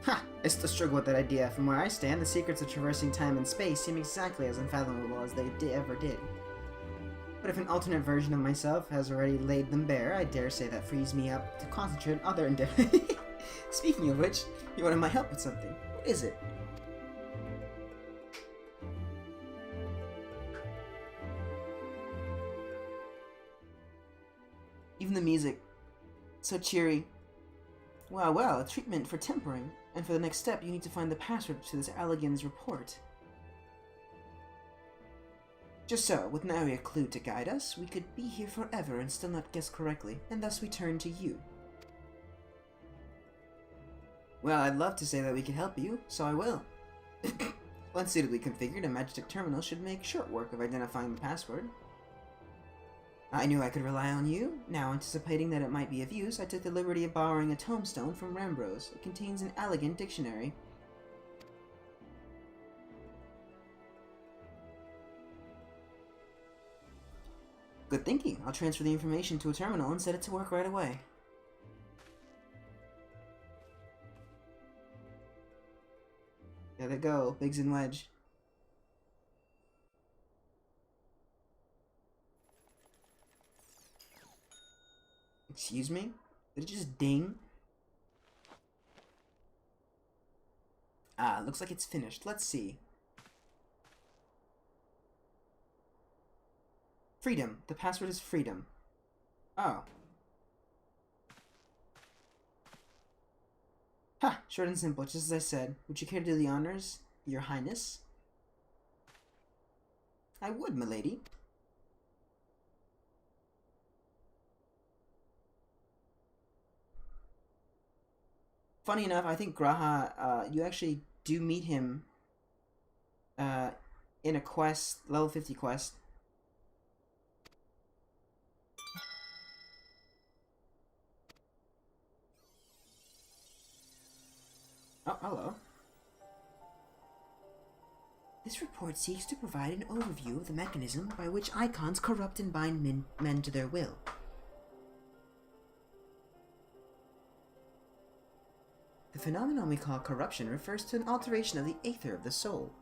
Ha! I still struggle with that idea. From where I stand, the secrets of traversing time and space seem exactly as unfathomable as they ever did. But if an alternate version of myself has already laid them bare, I dare say that frees me up to concentrate on other endeavors. Speaking of which, you wanted my help with something. What is it? Even the music. So cheery. Well, well, a treatment for tempering. And for the next step, you need to find the password to this Allegan's report. Just so, with no area clue to guide us, we could be here forever and still not guess correctly, and thus we turn to you. Well, I'd love to say that we can help you, so I will. Once suitably configured, a Magitek terminal should make short work of identifying the password. I knew I could rely on you. Now, anticipating that it might be of use, I took the liberty of borrowing a tombstone from Rambrose. It contains an elegant dictionary. Good thinking. I'll transfer the information to a terminal and set it to work right away. There they go, Biggs and Wedge. Excuse me? Did it just ding? Ah, looks like it's finished. Let's see. Freedom. The password is freedom. Oh. Ha! Short and simple, just as I said. Would you care to do the honors, Your Highness? I would, milady. Funny enough, I think Graha, you actually do meet him in a quest, level 50 quest. Oh, hello. This report seeks to provide an overview of the mechanism by which icons corrupt and bind men to their will. The phenomenon we call corruption refers to an alteration of the aether of the soul.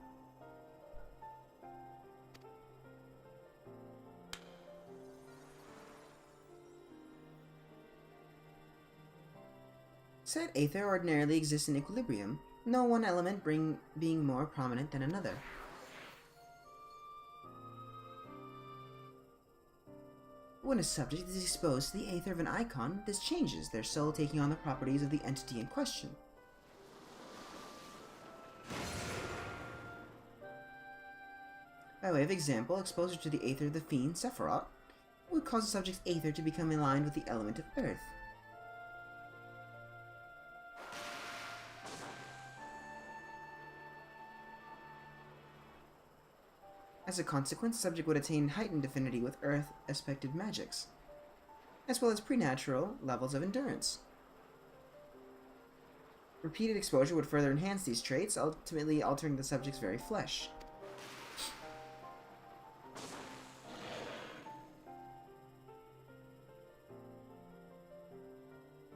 Said aether ordinarily exists in equilibrium, no one element being more prominent than another. When a subject is exposed to the aether of an icon, this changes, their soul taking on the properties of the entity in question. By way of example, exposure to the aether of the fiend, Sephiroth, would cause the subject's aether to become aligned with the element of earth. As a consequence, the subject would attain heightened affinity with earth-aspected magics, as well as preternatural levels of endurance. Repeated exposure would further enhance these traits, ultimately altering the subject's very flesh.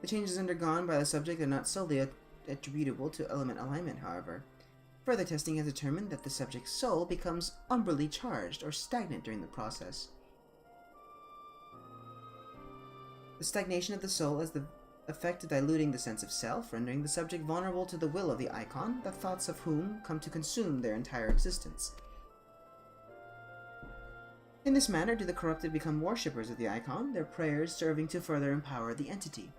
The changes undergone by the subject are not solely attributable to element alignment, however. Further testing has determined that the subject's soul becomes umbrally charged or stagnant during the process. The stagnation of the soul has the effect of diluting the sense of self, rendering the subject vulnerable to the will of the icon, the thoughts of whom come to consume their entire existence. In this manner do the corrupted become worshippers of the icon, their prayers serving to further empower the entity.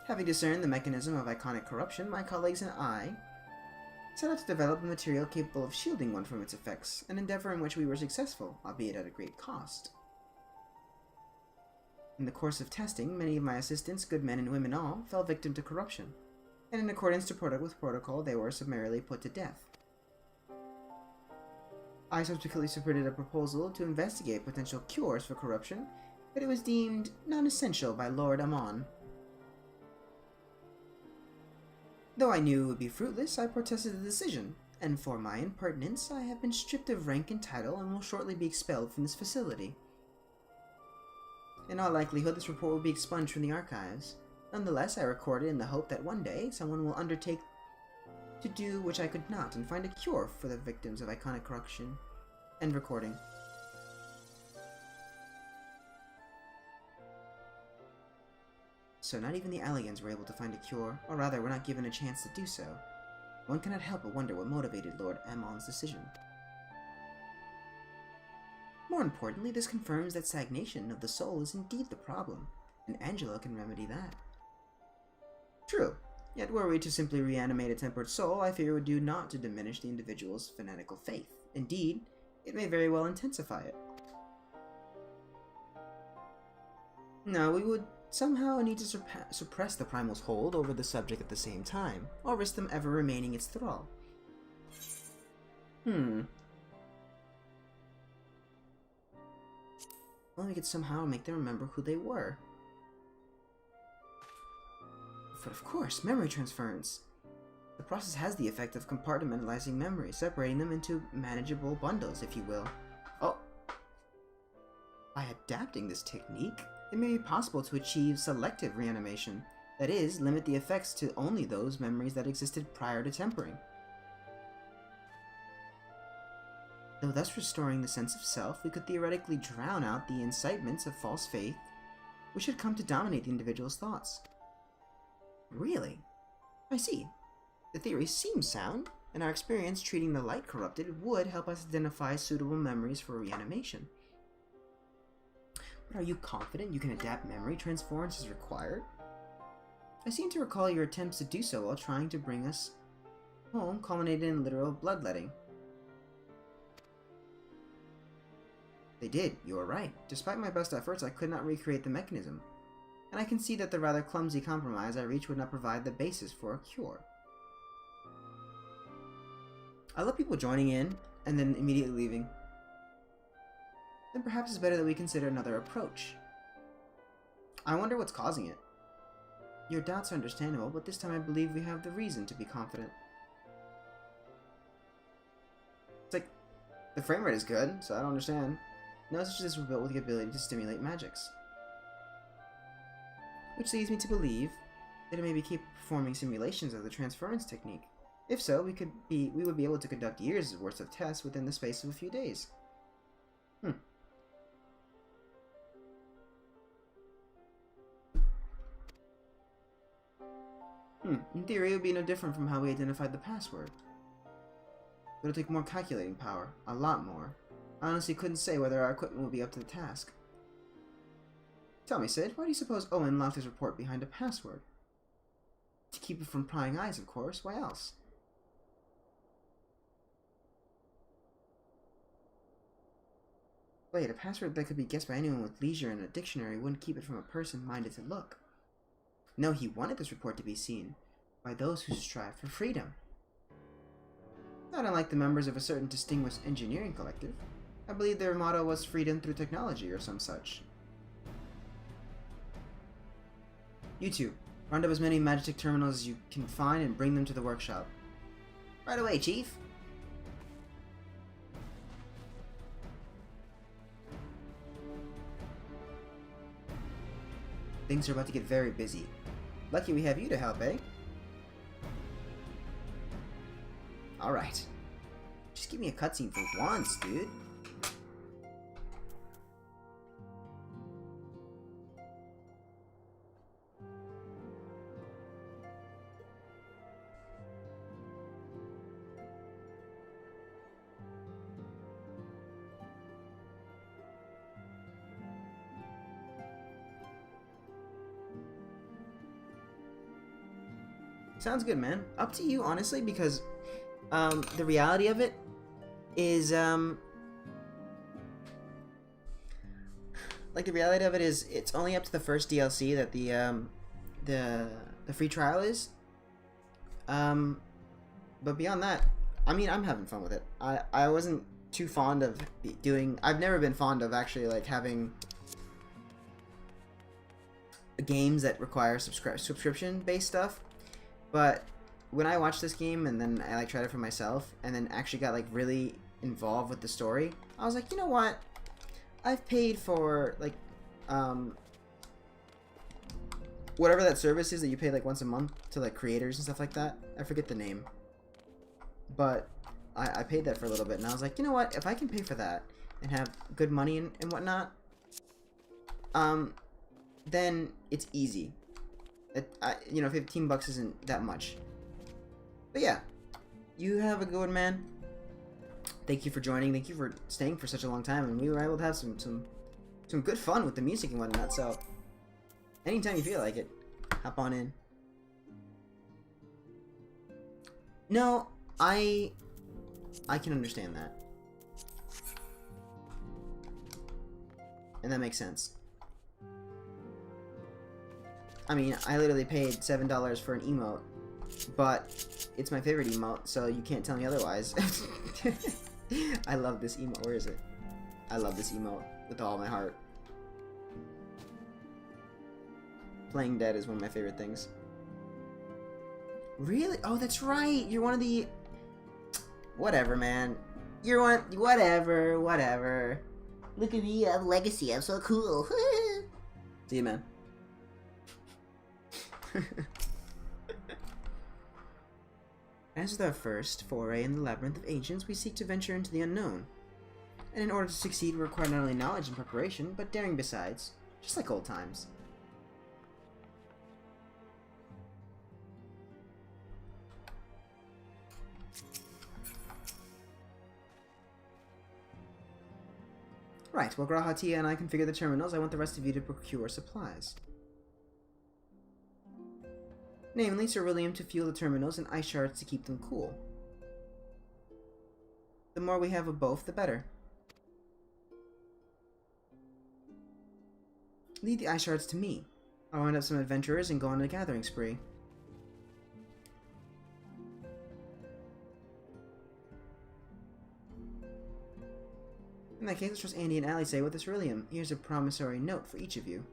Having discerned the mechanism of iconic corruption, my colleagues and I set out to develop a material capable of shielding one from its effects, an endeavor in which we were successful, albeit at a great cost. In the course of testing, many of my assistants, good men and women all, fell victim to corruption, and in accordance to protocol, they were summarily put to death. I subsequently submitted a proposal to investigate potential cures for corruption, but it was deemed non-essential by Lord Amon. Though I knew it would be fruitless, I protested the decision, and for my impertinence, I have been stripped of rank and title and will shortly be expelled from this facility. In all likelihood, this report will be expunged from the archives. Nonetheless, I recorded in the hope that one day someone will undertake to do which I could not and find a cure for the victims of iconic corruption. End recording. So not even the Aliens were able to find a cure, or rather were not given a chance to do so. One cannot help but wonder what motivated Lord Amon's decision. More importantly, this confirms that stagnation of the soul is indeed the problem, and Angelo can remedy that. True, yet were we to simply reanimate a tempered soul, I fear it would do naught to diminish the individual's fanatical faith. Indeed, it may very well intensify it. No, we would somehow need to suppress the primal's hold over the subject at the same time, or risk them ever remaining its thrall. Well, we could somehow make them remember who they were. But of course, memory transference. The process has the effect of compartmentalizing memory, separating them into manageable bundles, if you will. Oh! By adapting this technique, it may be possible to achieve selective reanimation, that is, limit the effects to only those memories that existed prior to tempering. Though thus restoring the sense of self, we could theoretically drown out the incitements of false faith which had come to dominate the individual's thoughts. Really? I see. The theory seems sound, and our experience treating the light corrupted would help us identify suitable memories for reanimation. But are you confident you can adapt memory transference as required? I seem to recall your attempts to do so while trying to bring us home culminated in literal bloodletting. They did, you are right. Despite my best efforts, I could not recreate the mechanism, and I can see that the rather clumsy compromise I reached would not provide the basis for a cure. I love people joining in and then immediately leaving. Then perhaps it's better that we consider another approach. I wonder what's causing it. Your doubts are understandable, but this time I believe we have the reason to be confident. It's like, the frame rate is good, so I don't understand. No such as this was built with the ability to stimulate magics. Which leads me to believe that it may be capable of performing simulations of the transference technique. If so, we would be able to conduct years' worth of tests within the space of a few days. In theory, it would be no different from how we identified the password. But it'll take more calculating power. A lot more. I honestly couldn't say whether our equipment will be up to the task. Tell me, Sid, why do you suppose Owen locked his report behind a password? To keep it from prying eyes, of course. Why else? Wait, a password that could be guessed by anyone with leisure and a dictionary wouldn't keep it from a person minded to look. No, he wanted this report to be seen by those who strive for freedom. Not unlike the members of a certain distinguished engineering collective. I believe their motto was freedom through technology or some such. You two, round up as many Magitek terminals as you can find and bring them to the workshop. Right away, Chief! Things are about to get very busy. Lucky we have you to help, eh? Alright. Just give me a cutscene for once, dude. Sounds good, man. Up to you, honestly, because the reality of it is it's only up to the first DLC that the free trial is. But beyond that, I mean, I'm having fun with it. I wasn't too fond of doing. I've never been fond of actually like having games that require subscription based stuff. But when I watched this game and then I like tried it for myself and then actually got like really involved with the story, I was like, you know what? I've paid for like whatever that service is that you pay like once a month to like creators and stuff like that. I forget the name. But I paid that for a little bit and I was like, you know what? If I can pay for that and have good money and whatnot, then it's easy. You know, $15 isn't that much. But yeah, you have a good one, man. Thank you for joining. Thank you for staying for such a long time, and we were able to have some good fun with the music and whatnot. So, anytime you feel like it, hop on in. No, I can understand that, and that makes sense. I mean, I literally paid $7 for an emote, but it's my favorite emote, so you can't tell me otherwise. I love this emote. Where is it? I love this emote with all my heart. Playing dead is one of my favorite things. Really? Oh, that's right. You're one of the... Whatever, man. You're one... Whatever. Look at me. I have legacy. I'm so cool. See you, man. As with our first foray in the labyrinth of ancients, we seek to venture into the unknown. And in order to succeed, we require not only knowledge and preparation, but daring besides, just like old times. Right, while Grahatia and I configure the terminals, I want the rest of you to procure supplies. Namely, Sir William to fuel the terminals and ice shards to keep them cool. The more we have of both, the better. Lead the ice shards to me. I'll round up some adventurers and go on a gathering spree. In that case, let's trust Andy and Allie say with Sir William. Here's a promissory note for each of you.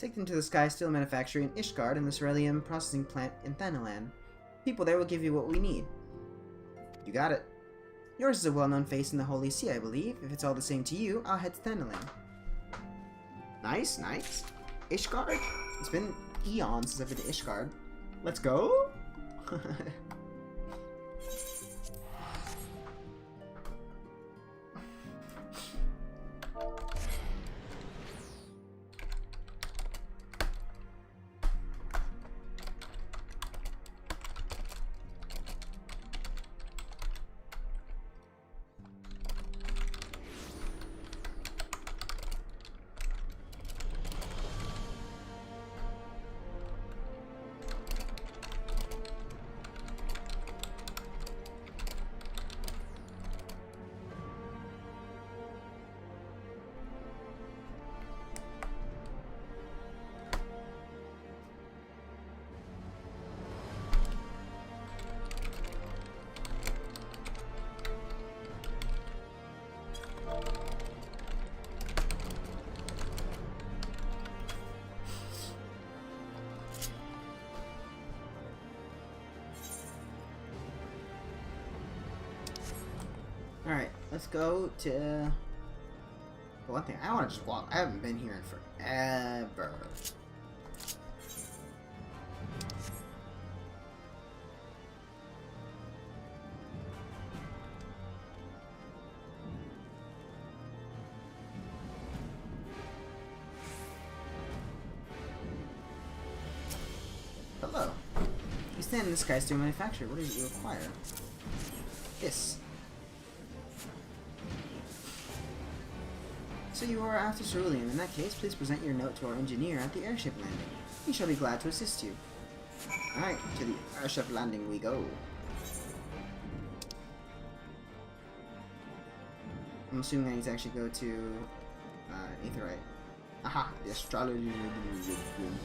Take them to the Sky Steel Manufactory in Ishgard and the Ceruleum Processing Plant in Thanalan. People there will give you what we need. You got it. Yours is a well-known face in the Holy See, I believe. If it's all the same to you, I'll head to Thanalan. Nice, nice. Ishgard? It's been eons since I've been to Ishgard. Let's go? Alright, let's go to... For one thing, I want to just walk. I haven't been here in forever. Hello. You stand in the Sky Steel Manufacturer. What does it require? This. So you are after ceruleum. In that case, please present your note to our engineer at the airship landing. He shall be glad to assist you. Alright, to the airship landing we go. I'm assuming I need to actually go to Aetherite. Aha! The astrology room.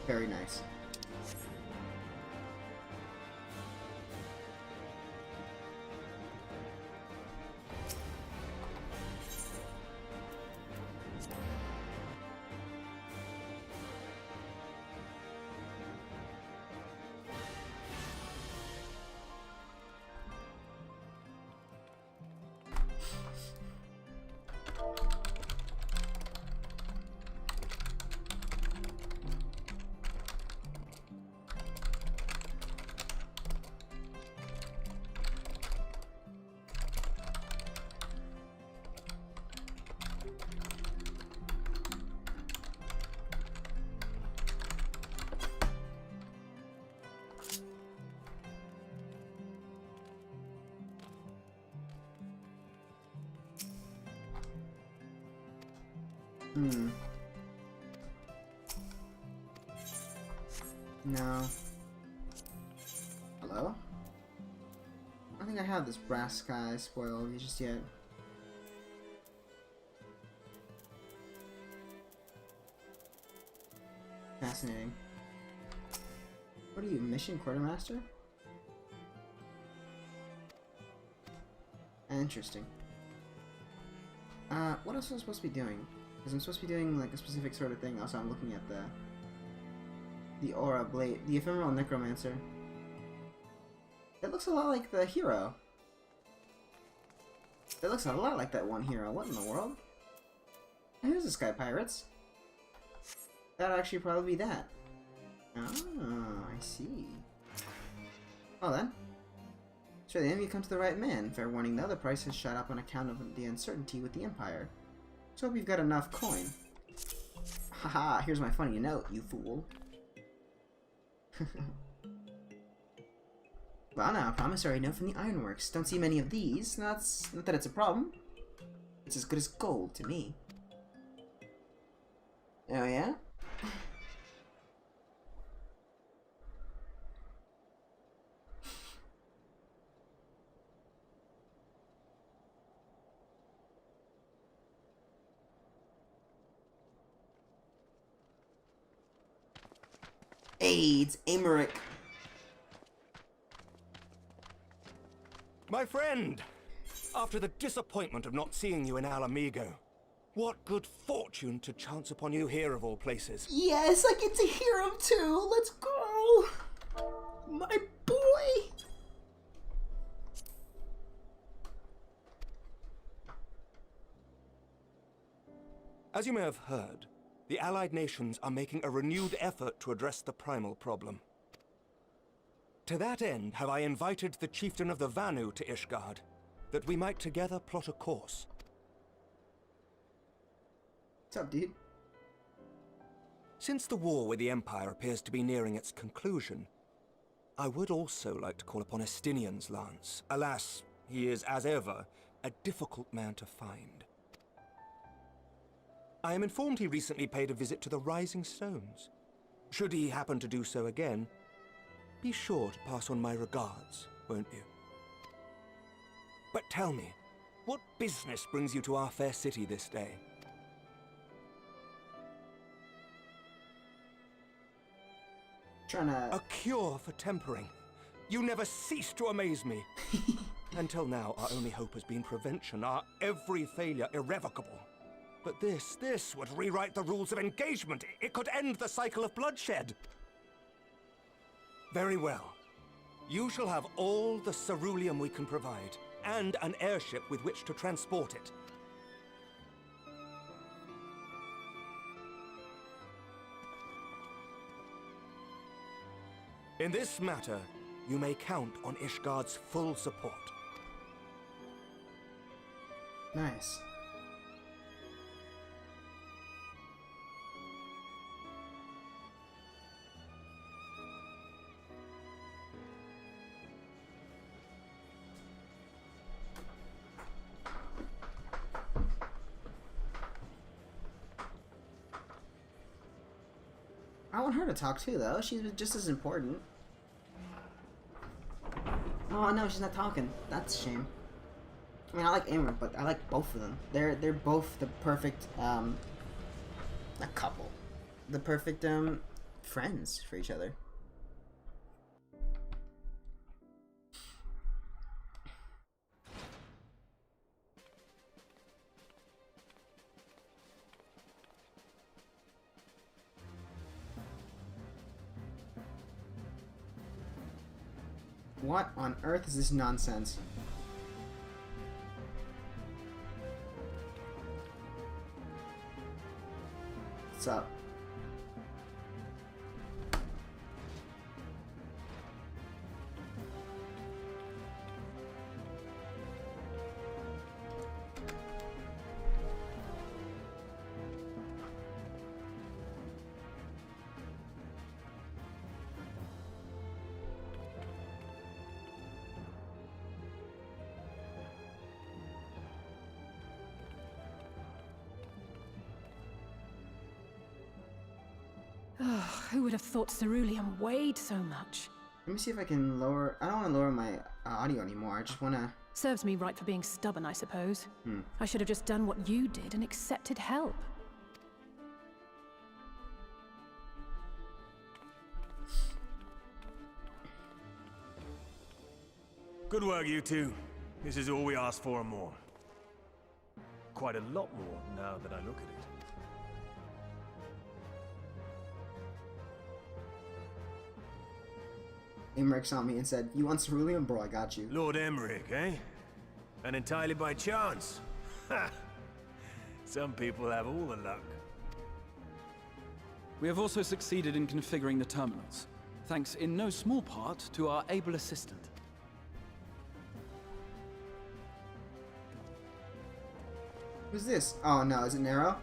Very nice. No. Hello? I don't think I have this brass sky spoiled just yet. Fascinating. What are you, mission quartermaster? Interesting. What else am I supposed to be doing? Because I'm supposed to be doing like a specific sort of thing. Also, I'm looking at the aura blade, the ephemeral necromancer. It looks a lot like the hero. It looks a lot like that one hero. What in the world? Here's the Sky Pirates. That'd actually probably be that. Oh, I see. Well then. Sure, the enemy come to the right man. Fair warning, the other price has shot up on account of the uncertainty with the Empire. So hope you've got enough coin. Haha, here's my funny note, you fool. Well now, a promissory note from the Ironworks. Don't see many of these. Not that it's a problem. It's as good as gold to me. Oh yeah? Hey, it's Amaric. My friend! After the disappointment of not seeing you in Alamigo, What good fortune to chance upon you here of all places. Yes, I get to hear him too. Let's go. My boy. As you may have heard, the Allied nations are making a renewed effort to address the primal problem. To that end, have I invited the chieftain of the Vanu to Ishgard, that we might together plot a course. What's up, dude? Since the war with the Empire appears to be nearing its conclusion, I would also like to call upon Estinian's lance. Alas, he is, as ever, a difficult man to find. I am informed he recently paid a visit to the Rising Stones. Should he happen to do so again, be sure to pass on my regards, won't you? But tell me, what business brings you to our fair city this day? A cure for tempering. You never cease to amaze me. Until now, our only hope has been prevention, our every failure irrevocable. But this would rewrite the rules of engagement. It could end the cycle of bloodshed. Very well. You shall have all the ceruleum we can provide, and an airship with which to transport it. In this matter, you may count on Ishgard's full support. Nice. I want her to talk too, though. She's just as important. Oh no, she's not talking. That's a shame. I mean, I like Amber, but I like both of them. They're both the perfect a couple, the perfect friends for each other. What on earth is this nonsense? What's up? Who would have thought ceruleum weighed so much? Let me see if I can lower... I don't want to lower my audio anymore. I just want to... Serves me right for being stubborn, I suppose. I should have just done what you did and accepted help. Good work, you two. This is all we asked for and more. Quite a lot more, now that I look at it. Emmerich saw me and said, "You want ceruleum, bro? I got you." Lord Emmerich, eh? And entirely by chance? Ha! Some people have all the luck. We have also succeeded in configuring the terminals, thanks in no small part to our able assistant. Who's this? Oh no, is it Nero?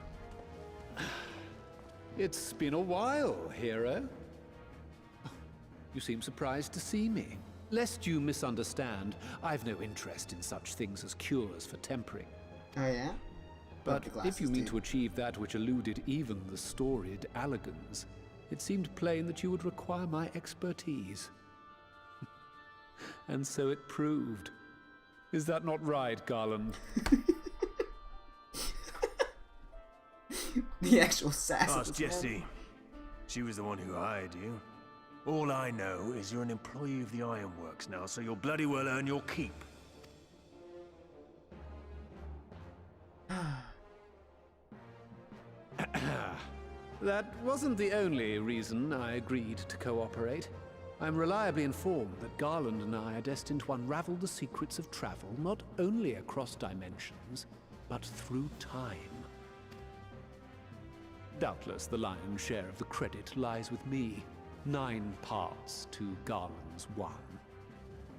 It's been a while, hero. You seem surprised to see me. Lest you misunderstand, I've no interest in such things as cures for tempering. Oh yeah? But if you mean to achieve that which eluded even the storied Allagans, it seemed plain that you would require my expertise. And so it proved. Is that not right, Garland? The actual sass. Ask Jessie. She was the one who hired you. All I know is you're an employee of the Ironworks now, so you'll bloody well earn your keep. That wasn't the only reason I agreed to cooperate. I'm reliably informed that Garland and I are destined to unravel the secrets of travel not only across dimensions, but through time. Doubtless the lion's share of the credit lies with me. 9 parts to Garland's 1.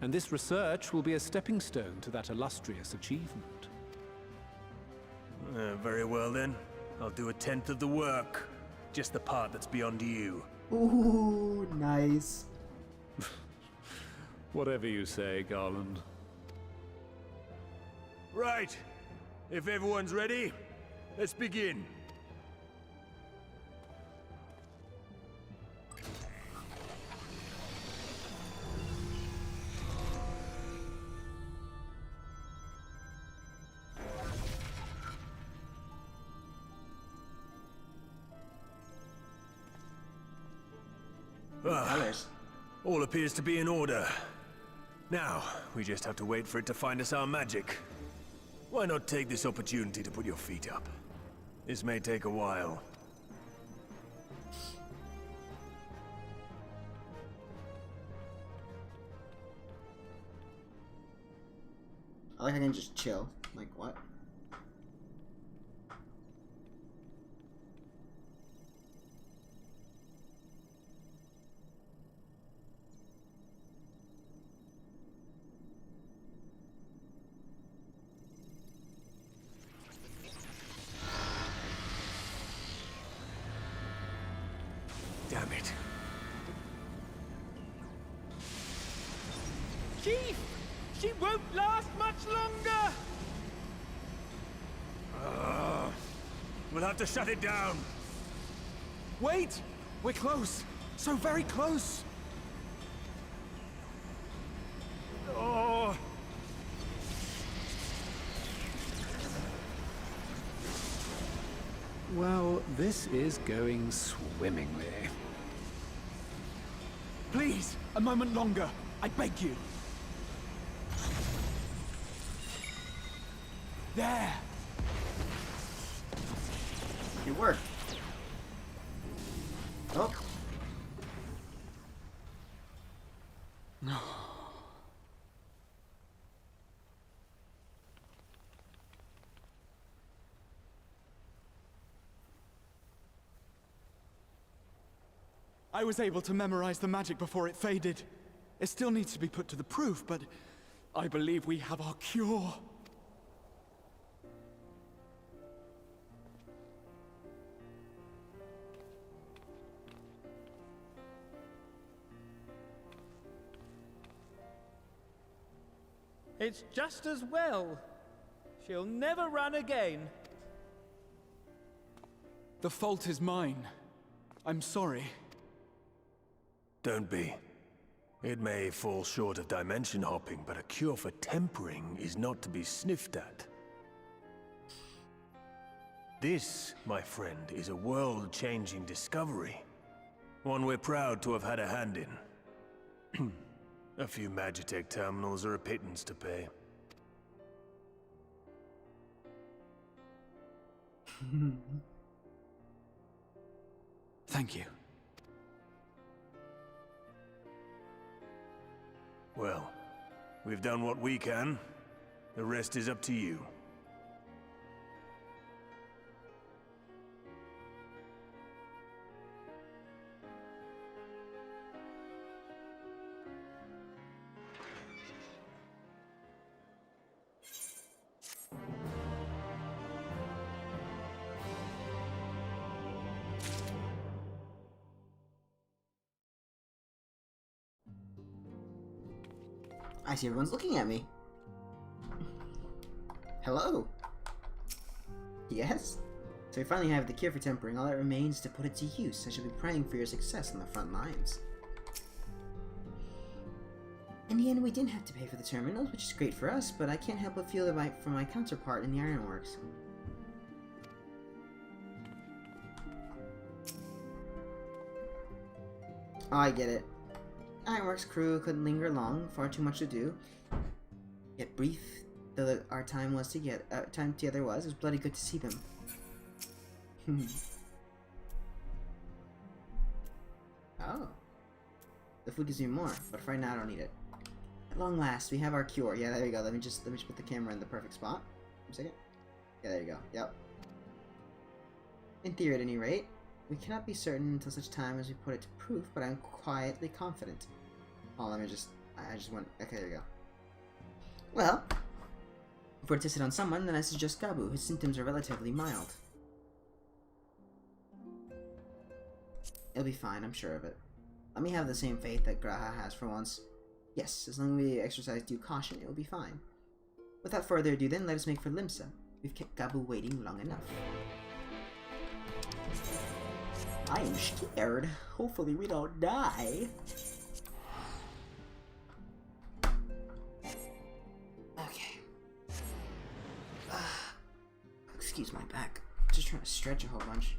And this research will be a stepping stone to that illustrious achievement. Very well then. I'll do 1/10 of the work. Just the part that's beyond you. Ooh, nice. Whatever you say, Garland. Right. If everyone's ready, let's begin. All appears to be in order. Now, we just have to wait for it to find us our magic. Why not take this opportunity to put your feet up? This may take a while. I like I can just chill. Like, what? Damn it. Chief! She won't last much longer! We'll have to shut it down. Wait! We're close! So very close! Oh. Well, this is going swimmingly. Please, a moment longer. I beg you. There! It worked. Oh. I was able to memorize the magic before it faded. It still needs to be put to the proof, but I believe we have our cure. It's just as well. She'll never run again. The fault is mine. I'm sorry. Don't be. It may fall short of dimension hopping, but a cure for tempering is not to be sniffed at. This, my friend, is a world-changing discovery. One we're proud to have had a hand in. A few Magitech terminals are a pittance to pay. Thank you. Well, we've done what we can. The rest is up to you. I see everyone's looking at me. Hello? Yes? So we finally have the cure for tempering. All that remains to put it to use. I shall be praying for your success on the front lines. In the end, we didn't have to pay for the terminals, which is great for us, but I can't help but feel that for my counterpart in the ironworks. Oh, I get it. Ironworks crew couldn't linger long, far too much to do. Yet brief though our time was time together was, it was bloody good to see them. Oh. The food gives me more, but for right now I don't need it. At long last, we have our cure. Yeah, there we go. Let me just put the camera in the perfect spot. One second. Yeah, there you go. Yep. In theory, at any rate, we cannot be certain until such time as we put it to proof, but I'm quietly confident. Oh, let me just... I just went... Okay, there you go. Well, if we're to test it on someone, then I suggest Gabu. His symptoms are relatively mild. It'll be fine, I'm sure of it. Let me have the same faith that Graha has for once. Yes, as long as we exercise due caution, it will be fine. Without further ado then, let us make for Limsa. We've kept Gabu waiting long enough. I am scared. Hopefully we don't die. Okay. Excuse my back. Just trying to stretch a whole bunch.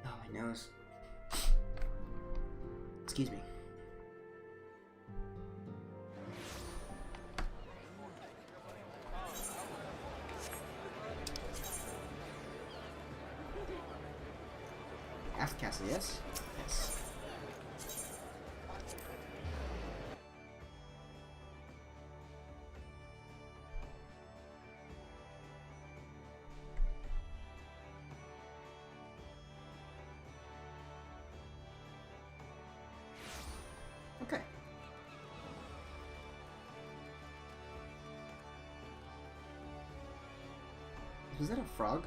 Oh, my nose. Excuse me. Aft castle, yes? Yes. Okay. Was that a frog?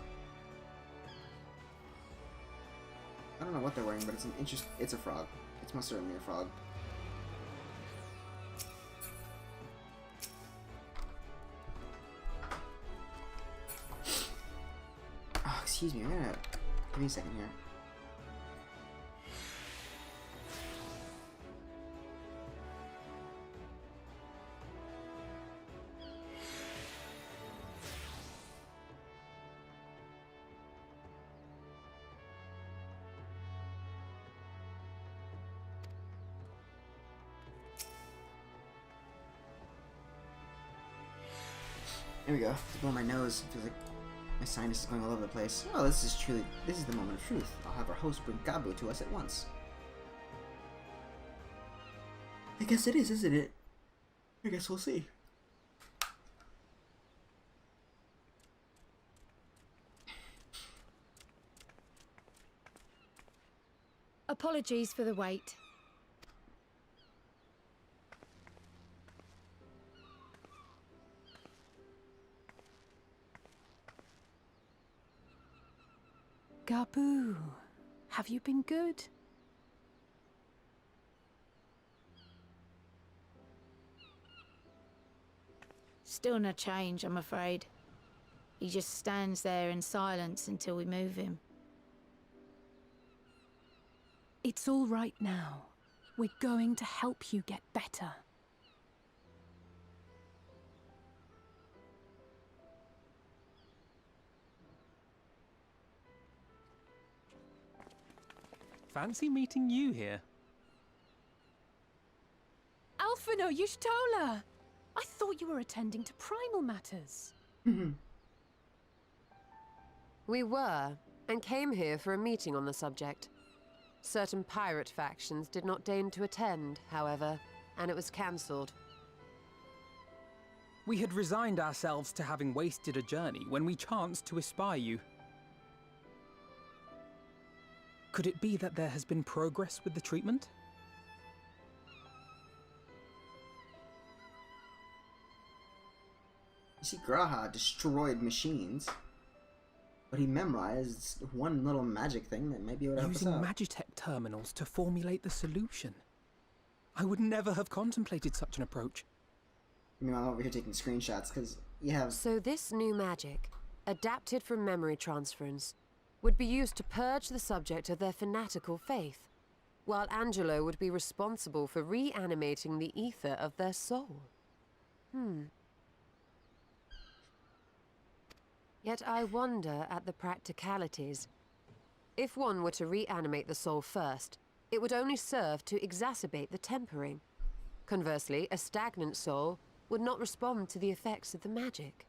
I don't know what they're wearing, but it's a frog. It's most certainly a frog. Oh, excuse me, give me a second here. There we go. It's blowing my nose. It feels like my sinus is going all over the place. Oh, this is the moment of truth. I'll have our host bring Gabu to us at once. I guess it is, isn't it? I guess we'll see. Apologies for the wait. Gabu, have you been good? Still no change, I'm afraid. He just stands there in silence until we move him. It's all right now. We're going to help you get better. Fancy meeting you here. Alphino Yushtola! I thought you were attending to primal matters. We were, and came here for a meeting on the subject. Certain pirate factions did not deign to attend, however, and it was cancelled. We had resigned ourselves to having wasted a journey when we chanced to espy you. Could it be that there has been progress with the treatment? You see, Graha destroyed machines, but he memorized one little magic thing that might be able to help us Using out. Magitech terminals to formulate the solution. I would never have contemplated such an approach. Meanwhile, I'm over here taking screenshots because you have. So this new magic, adapted from memory transference, would be used to purge the subject of their fanatical faith, while Angelo would be responsible for reanimating the ether of their soul. Yet I wonder at the practicalities. If one were to reanimate the soul first, it would only serve to exacerbate the tempering. Conversely, a stagnant soul would not respond to the effects of the magic.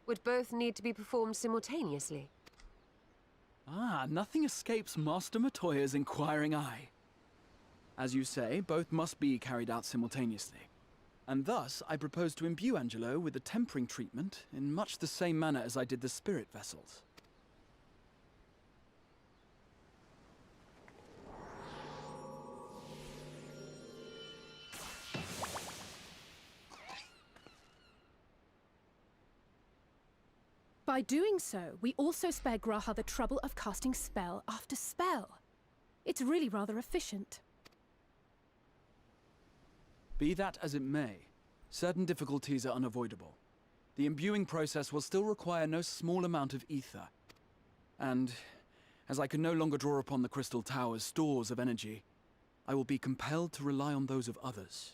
Would both need to be performed simultaneously? Ah, nothing escapes Master Matoya's inquiring eye. As you say, both must be carried out simultaneously. And thus, I propose to imbue Angelo with the tempering treatment in much the same manner as I did the spirit vessels. By doing so, we also spare Graha the trouble of casting spell after spell. It's really rather efficient. Be that as it may, certain difficulties are unavoidable. The imbuing process will still require no small amount of ether. And, as I can no longer draw upon the Crystal Tower's stores of energy, I will be compelled to rely on those of others.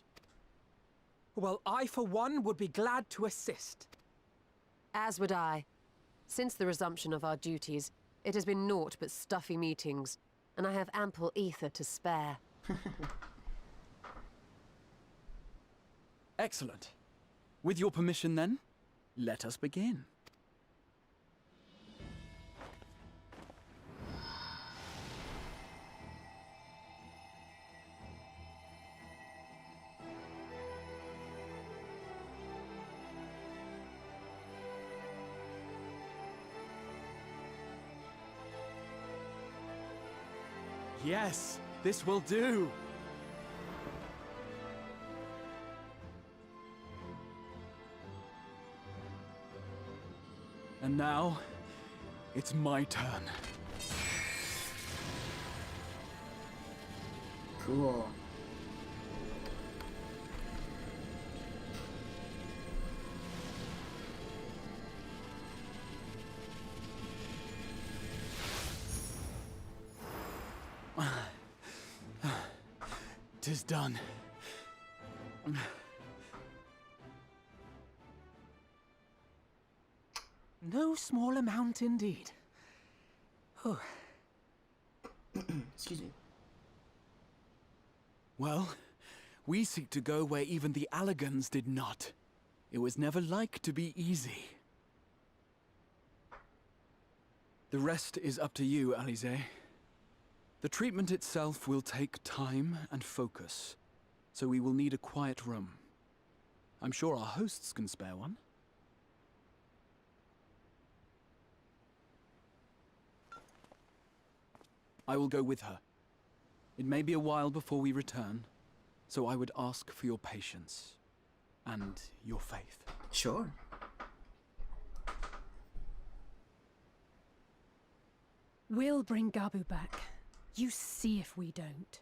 Well, I, for one, would be glad to assist. As would I. Since the resumption of our duties, it has been naught but stuffy meetings, and I have ample ether to spare. Excellent. With your permission, then, let us begin. Yes, this will do. And now, it's my turn. Cool. Tis done. No small amount indeed. Oh. Excuse me. Well, we seek to go where even the Allegans did not. It was never like to be easy. The rest is up to you, Alize. The treatment itself will take time and focus, so we will need a quiet room. I'm sure our hosts can spare one. I will go with her. It may be a while before we return, so I would ask for your patience and your faith. Sure. We'll bring Gabu back. You see if we don't.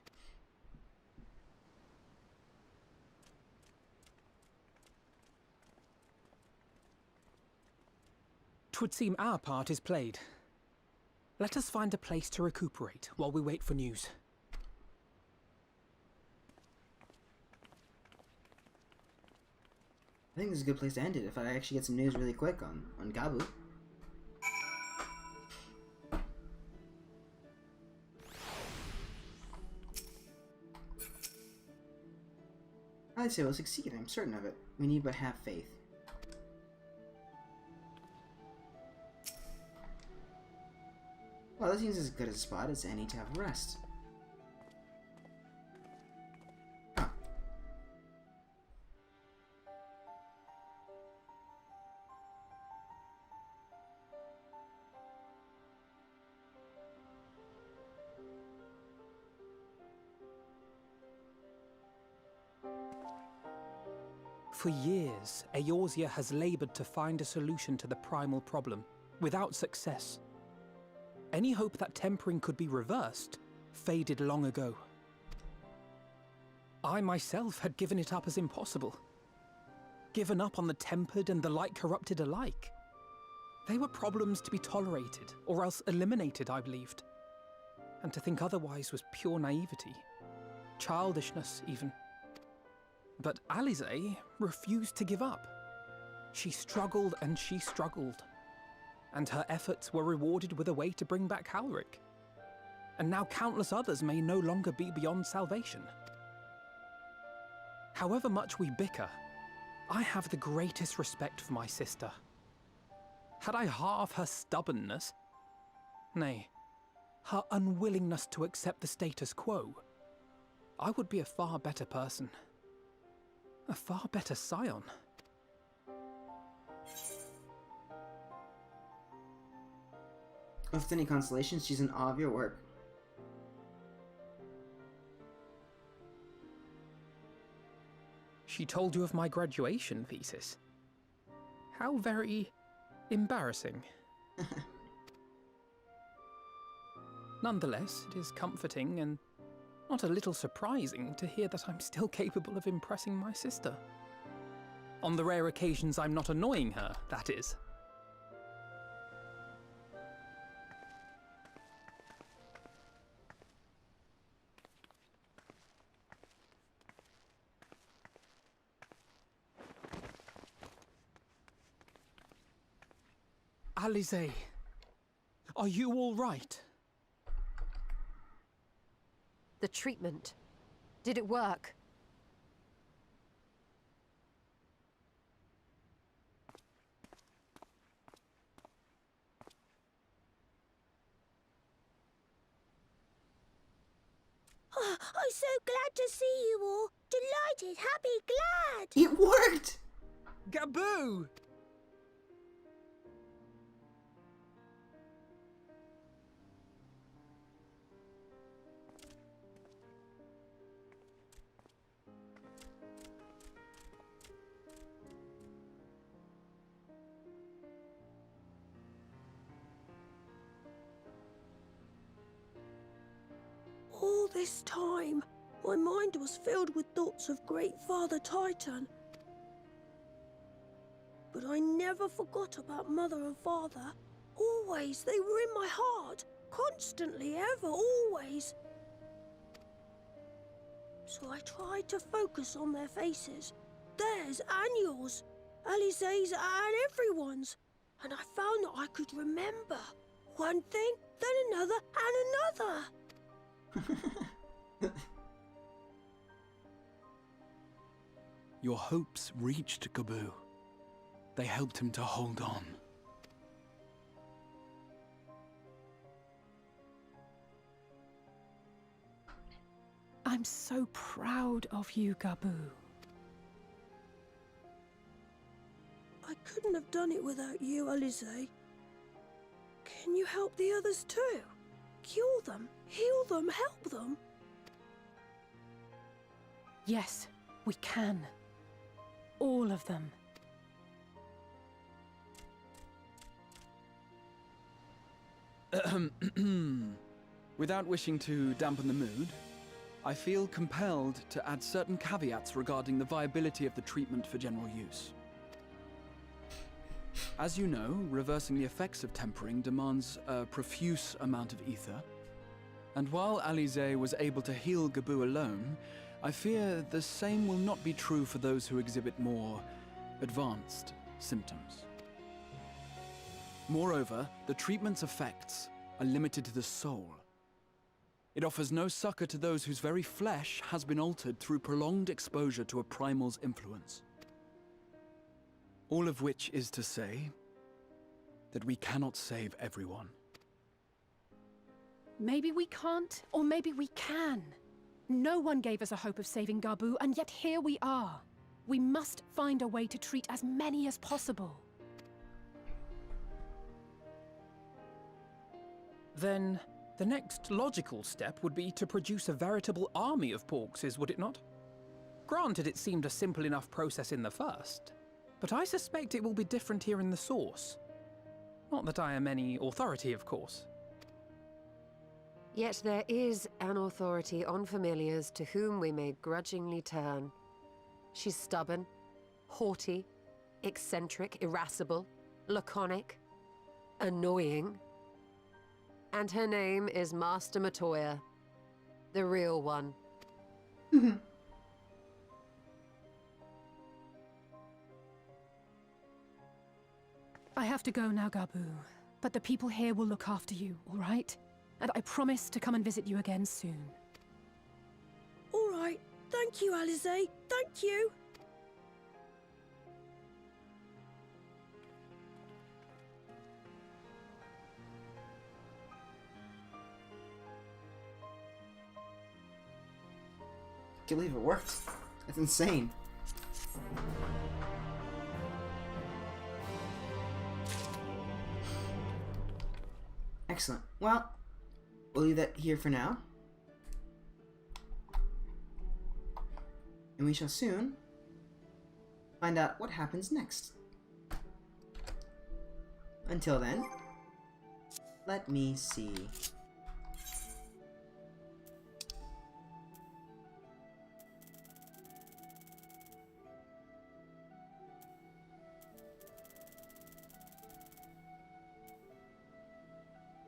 Twould seem our part is played. Let us find a place to recuperate while we wait for news. I think this is a good place to end it if I actually get some news really quick on Gabu. I'd say we'll succeed, I'm certain of it. We need but have faith. Well, this seems as good a spot as any to have a rest. Oh. For years, Eorzea has labored to find a solution to the primal problem, without success. Any hope that tempering could be reversed faded long ago. I myself had given it up as impossible. Given up on the tempered and the light-corrupted alike. They were problems to be tolerated, or else eliminated, I believed. And to think otherwise was pure naivety. Childishness, even. But Alize refused to give up. She struggled and she struggled. And her efforts were rewarded with a way to bring back Halric. And now countless others may no longer be beyond salvation. However much we bicker, I have the greatest respect for my sister. Had I half her stubbornness, nay, her unwillingness to accept the status quo, I would be a far better person. A far better scion. If any consolation, she's in awe of your work. She told you of my graduation thesis. How very embarrassing. Nonetheless, it is comforting and not a little surprising to hear that I'm still capable of impressing my sister. On the rare occasions I'm not annoying her, that is. Alize, are you all right? The treatment. Did it work? Oh, I'm so glad to see you all. Delighted, happy, glad. It worked! Gaboo! All this time, my mind was filled with thoughts of Great Father Titan. But I never forgot about Mother and Father. Always, they were in my heart. Constantly, ever, always. So I tried to focus on their faces. Theirs and yours. Alize's and everyone's. And I found that I could remember. One thing, then another, and another. Your hopes reached Gaboo. They helped him to hold on. I'm so proud of you, Gaboo. I couldn't have done it without you, Alize. Can you help the others too? Cure them, heal them, help them? Yes, we can. All of them. Without wishing to dampen the mood, I feel compelled to add certain caveats regarding the viability of the treatment for general use. As you know, reversing the effects of tempering demands a profuse amount of ether. And while Alize was able to heal Gaboo alone, I fear the same will not be true for those who exhibit more advanced symptoms. Moreover, the treatment's effects are limited to the soul. It offers no succor to those whose very flesh has been altered through prolonged exposure to a primal's influence. All of which is to say that we cannot save everyone. Maybe we can't, or maybe we can. No one gave us a hope of saving Gaboo, and yet here we are. We must find a way to treat as many as possible. Then, the next logical step would be to produce a veritable army of Porkses, would it not? Granted, it seemed a simple enough process in the first, but I suspect it will be different here in the source. Not that I am any authority, of course. Yet there is an authority on familiars to whom we may grudgingly turn. She's stubborn, haughty, eccentric, irascible, laconic, annoying. And her name is Master Matoya, the real one. I have to go now, Gaboo, but the people here will look after you, all right? And I promise to come and visit you again soon. All right, thank Thank you, Alize. Thank you. I can't believe it worked. That's insane. Excellent. Well, we'll leave that here for now. And we shall soon find out what happens next. Until then, let me see.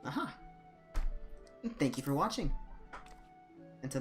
Aha! Thank you for watching.